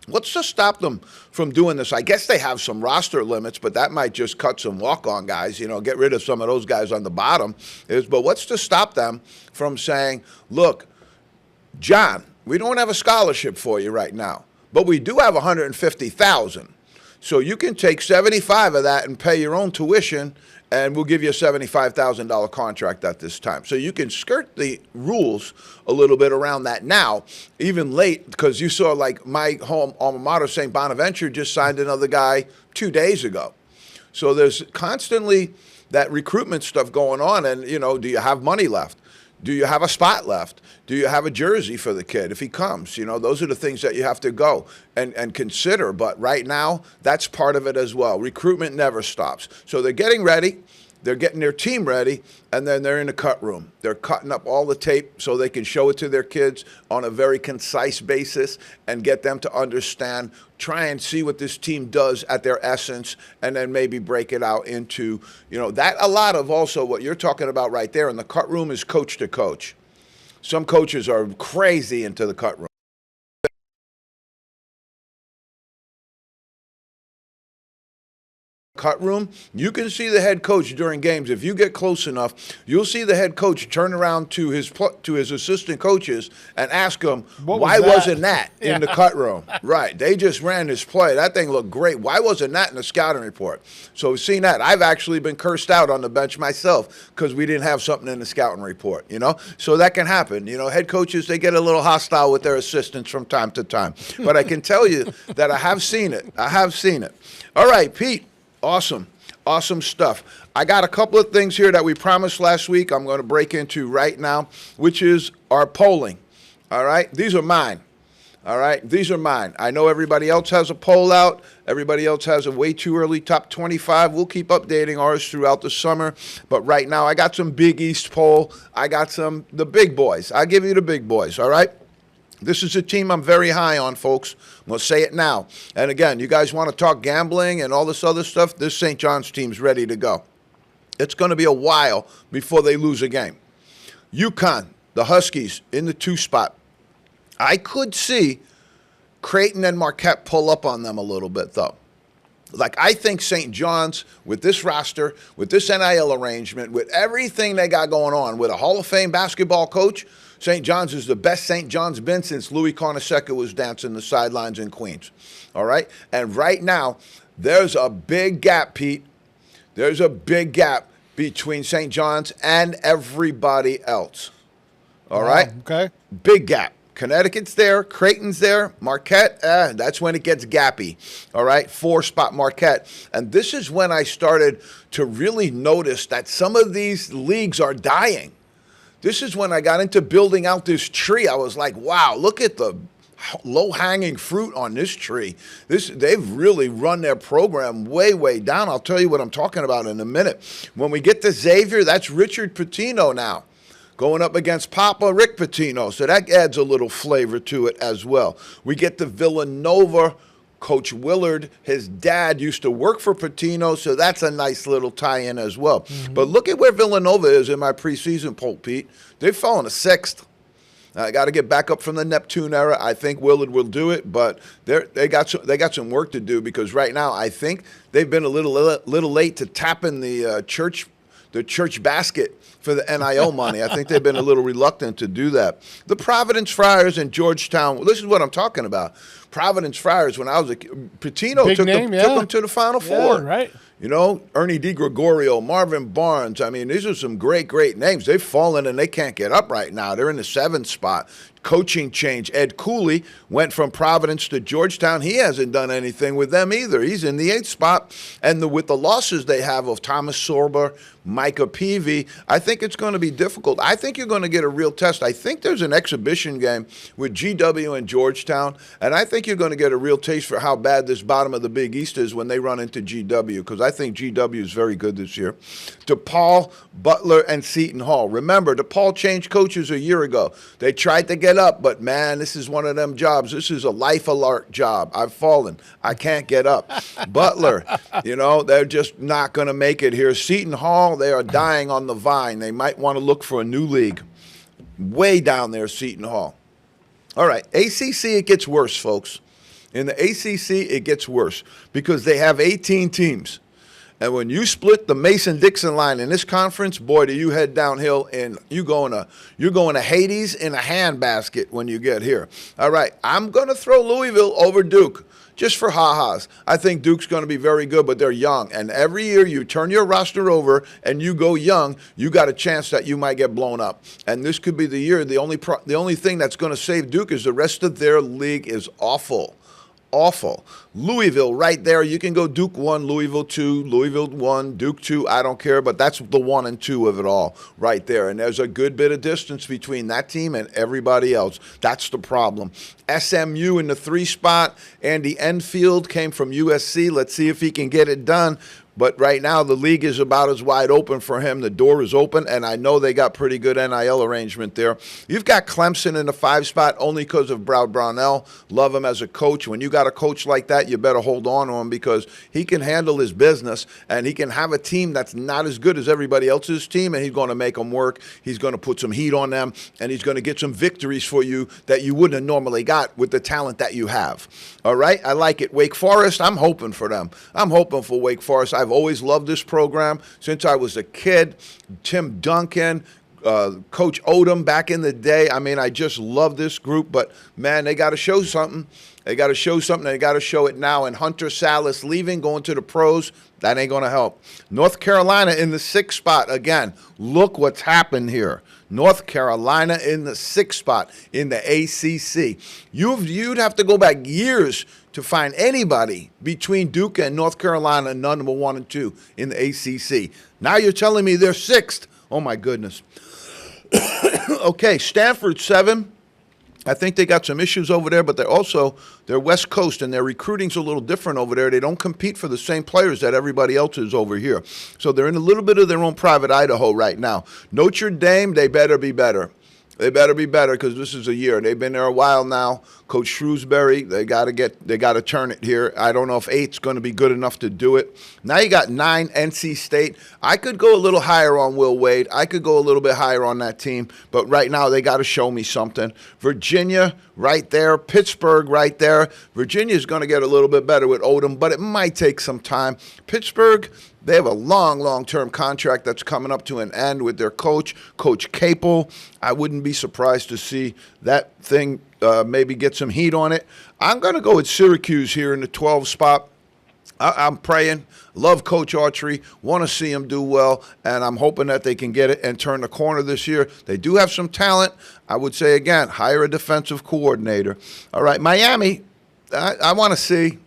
what's to stop them from doing this? I guess they have some roster limits, but that might just cut some walk-on guys, get rid of some of those guys on the bottom. But what's to stop them from saying, look, John, we don't have a scholarship for you right now, but we do have $150,000. So you can take 75 of that and pay your own tuition, and we'll give you a $75,000 contract at this time. So you can skirt the rules a little bit around that now, even late, because you saw like my home alma mater, St. Bonaventure, just signed another guy 2 days ago. So there's constantly that recruitment stuff going on, and, do you have money left? Do you have a spot left? Do you have a jersey for the kid if he comes? Those are the things that you have to go and consider. But right now, that's part of it as well. Recruitment never stops. So they're getting ready. They're getting their team ready, and then they're in the cut room. They're cutting up all the tape so they can show it to their kids on a very concise basis and get them to understand, try and see what this team does at their essence, and then maybe break it out into, that a lot of also what you're talking about right there in the cut room is coach to coach. Some coaches are crazy into the cut room. Cut room, you can see the head coach during games. If you get close enough, you'll see the head coach turn around to his assistant coaches and ask them, why wasn't that in the cut room? Right. They just ran this play. That thing looked great. Why wasn't that in the scouting report? So we've seen that. I've actually been cursed out on the bench myself because we didn't have something in the scouting report, So that can happen. Head coaches, they get a little hostile with their assistants from time to time. But I can tell you that I have seen it. I have seen it. All right, Pete. Awesome stuff. I got a couple of things here that we promised last week I'm going to break into right now, which is our polling. All right? These are mine. All right? These are mine. I know everybody else has a poll out. Everybody else has a way too early top 25. We'll keep updating ours throughout the summer. But right now, I got some Big East poll. I got the big boys. I'll give you the big boys. All right? This is a team I'm very high on, folks. I'm going to say it now. And again, you guys want to talk gambling and all this other stuff, this St. John's team's ready to go. It's going to be a while before they lose a game. UConn, the Huskies, in the 2 spot. I could see Creighton and Marquette pull up on them a little bit, though. Like, I think St. John's, with this roster, with this NIL arrangement, with everything they got going on, with a Hall of Fame basketball coach, St. John's is the best St. John's been since Louis Carnesecca was dancing the sidelines in Queens. All right? And right now, there's a big gap, Pete. There's a big gap between St. John's and everybody else. All right?
Okay.
Big gap. Connecticut's there. Creighton's there. Marquette, that's when it gets gappy. All right? 4-spot Marquette. And this is when I started to really notice that some of these leagues are dying. This is when I got into building out this tree. I was like, wow, look at the low-hanging fruit on this tree. They've really run their program way, way down. I'll tell you what I'm talking about in a minute. When we get to Xavier, that's Richard Pitino now, going up against Papa Rick Pitino. So that adds a little flavor to it as well. We get to Villanova, Coach Willard, his dad, used to work for Patino, so that's a nice little tie-in as well. But look at where Villanova is in my preseason poll, Pete. They've fallen to 6th. I got to get back up from the Neptune era. I think Willard will do it, but they got some work to do, because right now I think they've been a little late to tapping the church basket for the NIL money. I think they've been a little reluctant to do that. The Providence Friars and Georgetown. This is what I'm talking about. Providence Friars. When I was Patino took them to the Final Four.
Right.
You know, Ernie DiGregorio, Marvin Barnes. I mean, these are some great names. They've fallen and they can't get up right now. They're in the 7th spot. Coaching change. Ed Cooley went from Providence to Georgetown. He hasn't done anything with them either. He's in the 8th spot. And with the losses they have of Thomas Sorber, Micah Peavy, I think it's going to be difficult. I think you're going to get a real test. I think there's an exhibition game with GW and Georgetown, and I think you're going to get a real taste for how bad this bottom of the Big East is when they run into GW, because I think GW is very good this year. DePaul, Butler, and Seton Hall. Remember, DePaul changed coaches a year ago. They tried to get up, but man, this is one of them jobs. This is a life alert job. I've fallen. I can't get up. Butler, they're just not going to make it here. Seton Hall, they are dying on the vine. They might want to look for a new league. Way down there, Seton Hall. All right, ACC, it gets worse, folks. In the ACC, it gets worse because they have 18 teams. And when you split the Mason-Dixon line in this conference, boy, do you head downhill, and you're going to Hades in a handbasket when you get here. All right, I'm going to throw Louisville over Duke. Just for ha-has. I think Duke's going to be very good, but they're young. And every year you turn your roster over and you go young, you got a chance that you might get blown up. And this could be the year. The only thing that's going to save Duke is the rest of their league is awful. Awful. Louisville right there. You can go Duke 1, Louisville 2, Louisville 1, Duke 2. I don't care, but that's the 1 and 2 of it all right there. And there's a good bit of distance between that team and everybody else. That's the problem. SMU in the 3 spot. Andy Enfield came from USC. Let's see if he can get it done. But right now, the league is about as wide open for him. The door is open, and I know they got pretty good NIL arrangement there. You've got Clemson in the 5 spot only because of Brad Brownell. Love him as a coach. When you got a coach like that, you better hold on to him because he can handle his business, and he can have a team that's not as good as everybody else's team, and he's going to make them work. He's going to put some heat on them, and he's going to get some victories for you that you wouldn't have normally got with the talent that you have. All right? I like it. Wake Forest, I'm hoping for them. I'm hoping for Wake Forest. I've always loved this program since I was a kid. Tim Duncan, Coach Odom back in the day. I mean, I just love this group, but man, they got to show something. They got to show something. They got to show it now. And Hunter Salas leaving, going to the pros, that ain't going to help. North Carolina in the 6th spot. Again, look what's happened here. North Carolina in the 6th spot in the ACC. You'd have to go back years to find anybody between Duke and North Carolina, number 1 and 2 in the ACC. Now you're telling me they're 6th. Oh, my goodness. Okay, Stanford 7. I think they got some issues over there, but they're West Coast, and their recruiting's a little different over there. They don't compete for the same players that everybody else is over here. So they're in a little bit of their own private Idaho right now. Notre Dame, they better be better. They better be better because this is a year. They've been there a while now. Coach Shrewsbury, they got to turn it here. I don't know if 8's going to be good enough to do it. Now you got 9, NC State. I could go a little higher on Will Wade. I could go a little bit higher on that team. But right now they got to show me something. Virginia right there. Pittsburgh right there. Virginia's going to get a little bit better with Odom, but it might take some time. Pittsburgh, they have a long-term contract that's coming up to an end with their coach, Coach Capel. I wouldn't be surprised to see that thing maybe get some heat on it. I'm going to go with Syracuse here in the 12 spot. I'm praying. Love Coach Autry. Want to see him do well, and I'm hoping that they can get it and turn the corner this year. They do have some talent. I would say, again, hire a defensive coordinator. All right, Miami, I want to see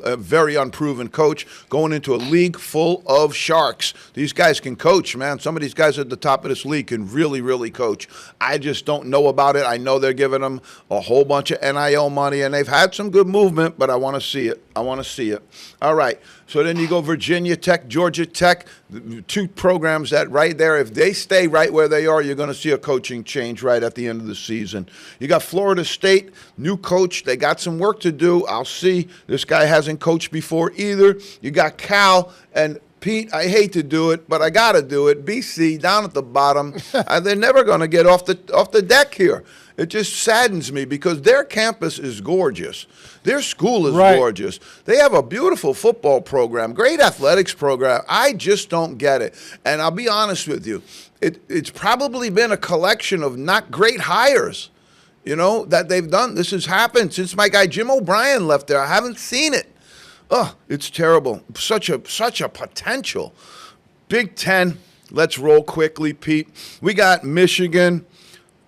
a very unproven coach going into a league full of sharks. These guys can coach, man. Some of these guys at the top of this league can really coach. I just don't know about it. I know they're giving them a whole bunch of NIL money, and they've had some good movement, but I want to see it. I want to see it. All right. So then you go Virginia Tech, Georgia Tech, the two programs that right there, if they stay right where they are, you're going to see a coaching change right at the end of the season. You got Florida State, new coach. They got some work to do. I'll see. This guy hasn't coached before either. You got Cal and Pete, I hate to do it, but I got to do it. BC down at the bottom. They're never going to get off the deck here. It just saddens me because their campus is gorgeous. Their school is gorgeous. They have a beautiful football program, great athletics program. I just don't get it. And I'll be honest with you, it's probably been a collection of not great hires, that they've done. This has happened since my guy Jim O'Brien left there. I haven't seen it. Oh, it's terrible. Such a potential. Big Ten, let's roll quickly, Pete. We got Michigan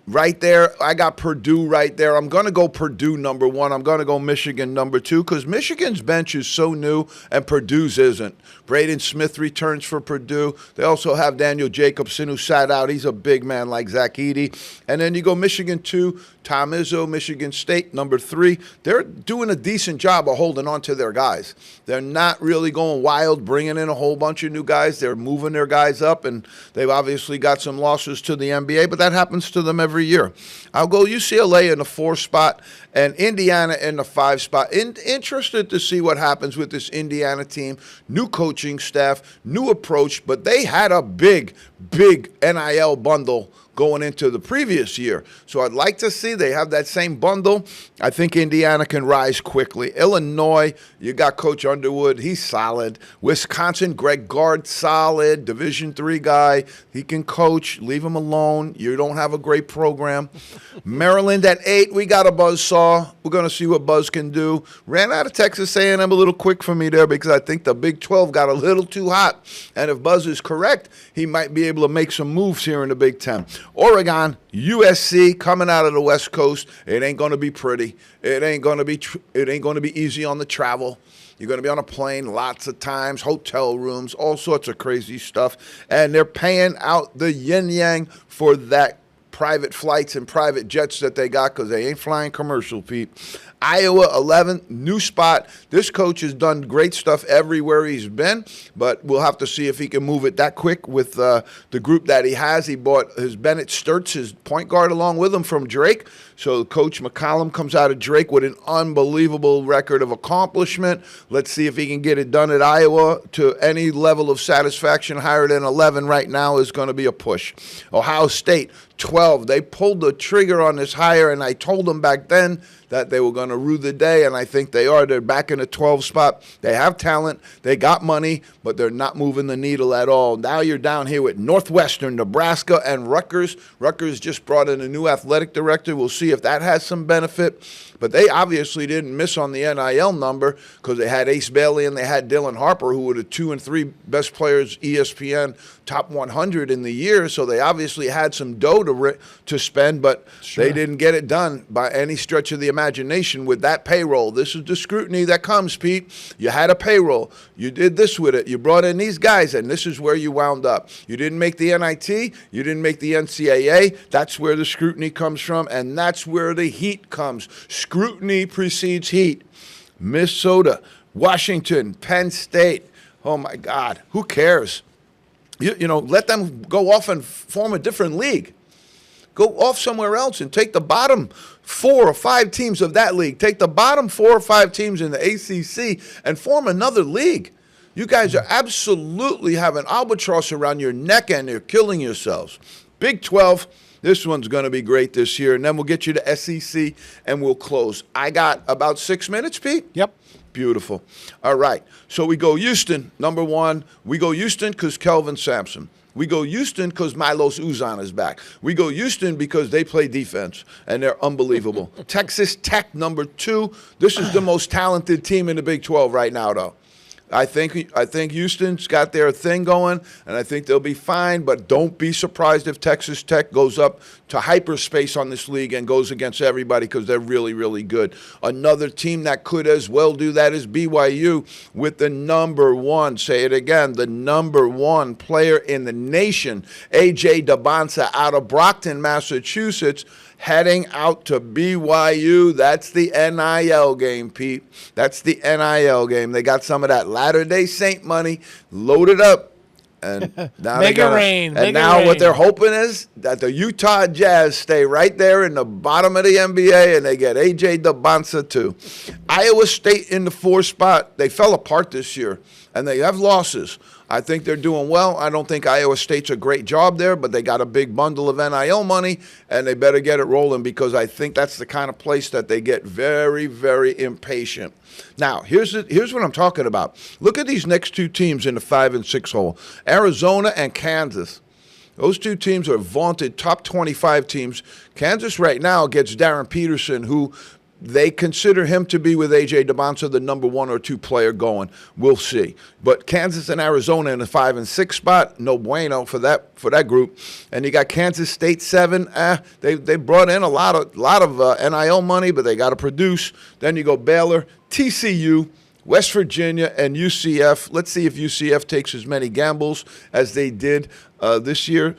right there. I got Purdue right there. I'm going to go Purdue number one. I'm going to go Michigan number two because Michigan's bench is so new and Purdue's isn't. Braden Smith returns for Purdue. They also have Daniel Jacobson who sat out. He's a big man like Zach Edey. And then you go Michigan 2, Tom Izzo, Michigan State number 3. They're doing a decent job of holding on to their guys. They're not really going wild, bringing in a whole bunch of new guys. They're moving their guys up, and they've obviously got some losses to the NBA, but that happens to them every year. I'll go UCLA in the 4 spot and Indiana in the 5 spot. Interested to see what happens with this Indiana team. New coaching staff, new approach, but they had a big NIL bundle going into the previous year. So I'd like to see they have that same bundle. I think Indiana can rise quickly. Illinois, you got Coach Underwood. He's solid. Wisconsin, Greg Gard, solid. Division III guy. He can coach. Leave him alone. You don't have a great program. Maryland at 8, we got a buzzsaw. We're going to see what Buzz can do. Ran out of Texas A&M a little quick for me there because I think the Big 12 got a little too hot. And if Buzz is correct, he might be able to make some moves here in the Big 10. Oregon, USC coming out of the West Coast. It ain't going to be pretty. It ain't going to be easy on the travel. You're going to be on a plane lots of times, hotel rooms, all sorts of crazy stuff. And they're paying out the yin-yang for that private flights and private jets that they got because they ain't flying commercial, Pete. Iowa, 11, new spot. This coach has done great stuff everywhere he's been, but we'll have to see if he can move it that quick with the group that he has. He bought his Bennett Sturts, his point guard, along with him from Drake. So Coach McCollum comes out of Drake with an unbelievable record of accomplishment. Let's see if he can get it done at Iowa to any level of satisfaction. Higher than 11 right now is going to be a push. Ohio State, 12. They pulled the trigger on this hire, and I told them back then that they were going to rue the day, and I think they are. They're back in the 12 spot. They have talent. They got money, but they're not moving the needle at all. Now you're down here with Northwestern, Nebraska, and Rutgers. Rutgers just brought in a new athletic director. We'll see if that has some benefit. But they obviously didn't miss on the NIL number because they had Ace Bailey and they had Dylan Harper, who were the 2 and 3 best players, ESPN top 100 in the year. So they obviously had some dough to spend, but they didn't get it done by any stretch of the imagination with that payroll. This is the scrutiny that comes, Pete. You had a payroll. You did this with it. You brought in these guys, and this is where you wound up. You didn't make the NIT. You didn't make the NCAA. That's where the scrutiny comes from, and that's where the heat comes. Scrutiny precedes heat. Minnesota, Washington, Penn State. Oh, my God. Who cares? You know, let them go off and form a different league. Go off somewhere else and take the bottom 4 or 5 teams of that league. Take the bottom 4 or 5 teams in the ACC and form another league. You guys are absolutely have an albatross around your neck and you're killing yourselves. Big 12, this one's going to be great this year. And then we'll get you to SEC and we'll close. I got about 6 minutes, Pete?
Yep.
Beautiful. All right. So we go Houston, number 1. We go Houston because Kelvin Sampson. We go Houston because Milos Uzan is back. We go Houston because they play defense, and they're unbelievable. Texas Tech, number 2. This is the most talented team in the Big 12 right now, though. I think Houston's got their thing going, and I think they'll be fine, but don't be surprised if Texas Tech goes up to hyperspace on this league and goes against everybody because they're really, really good. Another team that could as well do that is BYU with the number 1, say it again, the number 1 player in the nation, A.J. Dabonsa out of Brockton, Massachusetts, heading out to BYU. That's the NIL game, Pete. That's the NIL game. They got some of that Latter-day Saint money, loaded up. And now
Make it rain.
And now what they're hoping is that the Utah Jazz stay right there in the bottom of the NBA, and they get A.J. DeBonsa too. Iowa State in the 4th spot. They fell apart this year, and they have losses. I think they're doing well. I don't think Iowa State's a great job there, but they got a big bundle of NIL money, and they better get it rolling because I think that's the kind of place that they get very, very impatient. Now, here's what I'm talking about. Look at these next 2 teams in the 5 and 6 hole, Arizona and Kansas. Those 2 teams are vaunted top 25 teams. Kansas right now gets Darren Peterson, who they consider him to be, with A.J. DeBonsa, the number 1 or 2 player going. We'll see. But Kansas and Arizona in the 5 and 6 spot, no bueno for that group. And you got Kansas State 7. They brought in a lot of NIL money, but they got to produce. Then you go Baylor, TCU, West Virginia, and UCF. Let's see if UCF takes as many gambles as they did this year.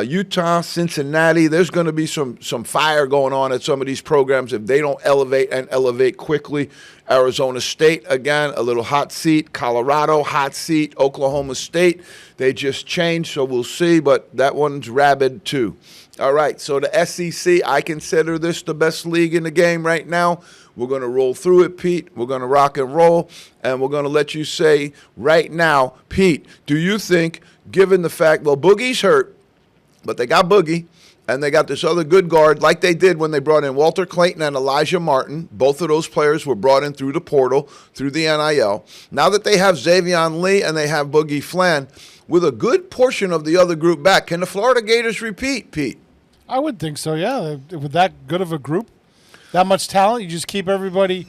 Utah, Cincinnati, there's going to be some fire going on at some of these programs if they don't elevate quickly. Arizona State, again, a little hot seat. Colorado, hot seat. Oklahoma State, they just changed, so we'll see, but that one's rabid too. All right, so the SEC, I consider this the best league in the game right now. We're going to roll through it, Pete. We're going to rock and roll, and we're going to let you say right now, Pete, do you think, given the fact, well, Boogie's hurt, but they got Boogie, and they got this other good guard, like they did when they brought in Walter Clayton and Elijah Martin. Both of those players were brought in through the portal, through the NIL. Now that they have Xavion Lee and they have Boogie Flan, with a good portion of the other group back, can the Florida Gators repeat, Pete?
I would think so, yeah. With that good of a group, that much talent, you just keep everybody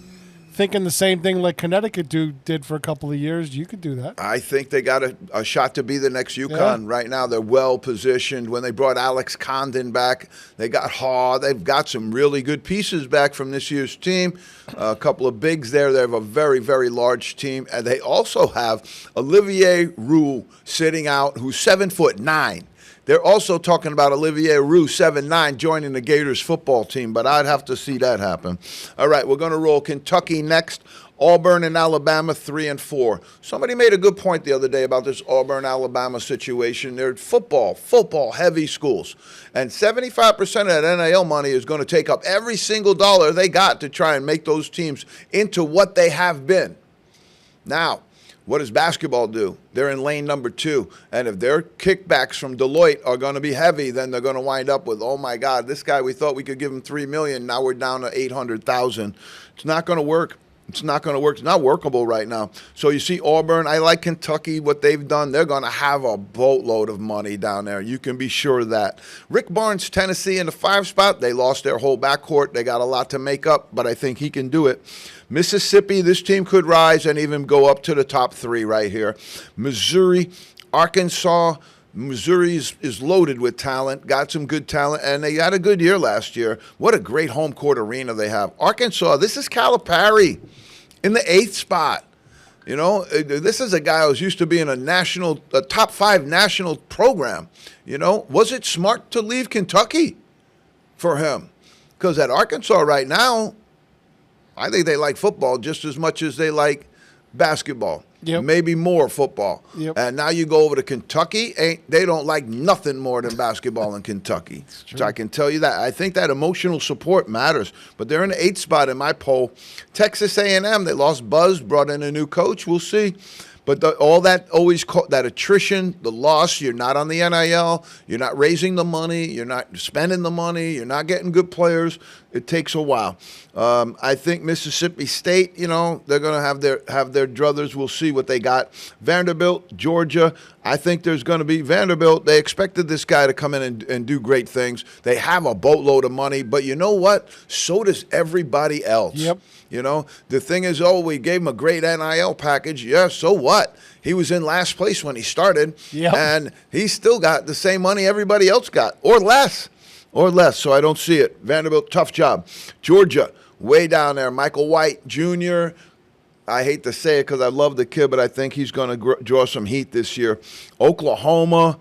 thinking the same thing like Connecticut did for a couple of years. You could do that.
I think they got a shot to be the next UConn. Yeah. Right now, they're well positioned. When they brought Alex Condon back, they got Haw. They've got some really good pieces back from this year's team. A couple of bigs there. They have a very, very large team. And they also have Olivier Roux sitting out, who's 7'9". They're also talking about Olivier Roux, 7'9", joining the Gators football team, but I'd have to see that happen. All right, we're going to roll Kentucky next. Auburn and Alabama, 3 and 4. Somebody made a good point the other day about this Auburn-Alabama situation. They're football-heavy schools. And 75% of that NIL money is going to take up every single dollar they got to try and make those teams into what they have been. Now, what does basketball do? They're in lane number 2. And if their kickbacks from Deloitte are going to be heavy, then they're going to wind up with, oh, my God, this guy, we thought we could give him $3 million. Now we're down to $800,000. It's not going to work. It's not going to work. It's not workable right now. So you see Auburn. I like Kentucky, what they've done. They're going to have a boatload of money down there. You can be sure of that. Rick Barnes, Tennessee in the 5 spot. They lost their whole backcourt. They got a lot to make up, but I think he can do it. Mississippi, this team could rise and even go up to the top 3 right here. Missouri, Arkansas. Missouri is loaded with talent, got some good talent, and they had a good year last year. What a great home court arena they have. Arkansas, this is Calipari in the 8th spot. You know, this is a guy who's used to be in a top 5 national program. You know, was it smart to leave Kentucky for him? Because at Arkansas right now, I think they like football just as much as they like basketball. Yep. Maybe more football. Yep. And now you go over to Kentucky, they don't like nothing more than basketball in Kentucky. So I can tell you that. I think that emotional support matters. But they're in the 8th spot in my poll. Texas A&M, they lost Buzz, brought in a new coach. We'll see. But all that that attrition, the loss, you're not on the NIL, you're not raising the money, you're not spending the money, you're not getting good players. It takes a while. I think Mississippi State, you know, they're going to have their druthers. We'll see what they got. Vanderbilt, Georgia, I think there's going to be Vanderbilt. They expected this guy to come in and do great things. They have a boatload of money, but you know what? So does everybody else. Yep. You know, the thing is, we gave him a great NIL package. Yeah, so what? He was in last place when he started, and he still got the same money everybody else got, or less. So I don't see it. Vanderbilt, tough job. Georgia, way down there. Michael White Jr., I hate to say it because I love the kid, but I think he's going to draw some heat this year. Oklahoma,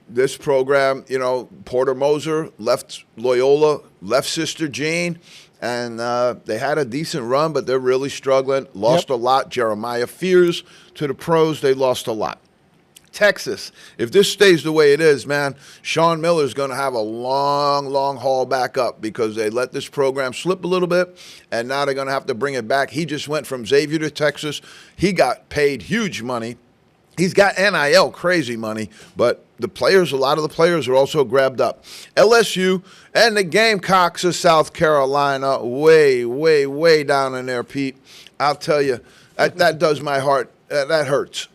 this program, you know, Porter Moser left Loyola, left Sister Jean. And they had a decent run, but they're really struggling. Lost a lot. Jeremiah Fears to the pros. They lost a lot. Texas, if this stays the way it is, man, Sean Miller's going to have a long, long haul back up because they let this program slip a little bit, and now they're going to have to bring it back. He just went from Xavier to Texas. He got paid huge money. He's got NIL crazy money, but a lot of the players are also grabbed up. LSU and the Gamecocks of South Carolina, way, way, way down in there, Pete. I'll tell you, that does my heart. That hurts.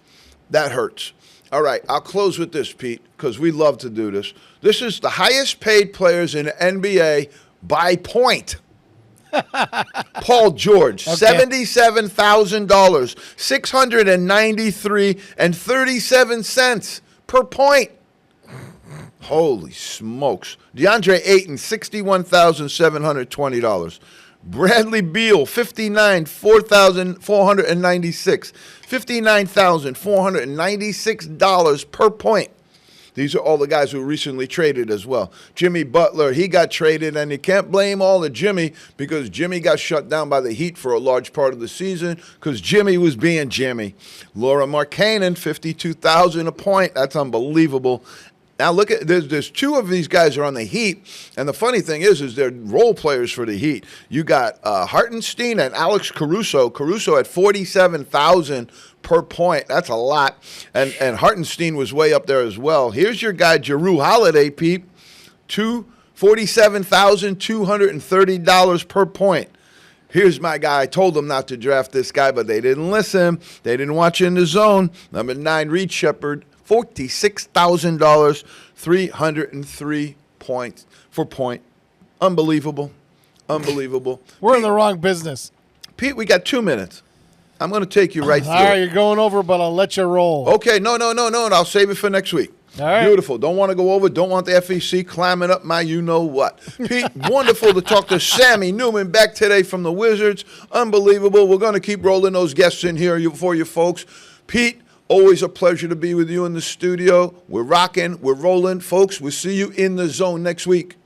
That hurts. All right, I'll close with this, Pete, because we love to do this. This is the highest paid players in the NBA by point. Paul George, okay. $77,000, $693.37 per point. Holy smokes. DeAndre Ayton, $61,720. Bradley Beal, $59,496. $59,496 per point. These are all the guys who recently traded as well. Jimmy Butler, he got traded, and you can't blame all of Jimmy because Jimmy got shut down by the Heat for a large part of the season because Jimmy was being Jimmy. Laura Markkanen, $52,000 a point. That's unbelievable. Now look at there's two of these guys are on the Heat, and the funny thing is they're role players for the Heat. You got Hartenstein and Alex Caruso. Caruso at $47,000 per point. That's a lot, and Hartenstein was way up there as well. Here's your guy Jrue Holiday, Pete, $47,230 per point. Here's my guy. I told them not to draft this guy, but they didn't listen. They didn't watch In the Zone. Number 9, Reed Shepherd. $46,000, 303 points for point. Unbelievable. Unbelievable.
We're in the wrong business.
Pete, we got 2 minutes. I'm going to take you right through.
All right, you're going over, but I'll let you roll.
Okay, no. I'll save it for next week.
All right.
Beautiful. Don't want to go over. Don't want the FEC climbing up my you-know-what. Pete, wonderful to talk to Sammy Newman back today from the Wizards. Unbelievable. We're going to keep rolling those guests in here for you folks. Pete, always a pleasure to be with you in the studio. We're rocking. We're rolling. Folks, we'll see you in the zone next week.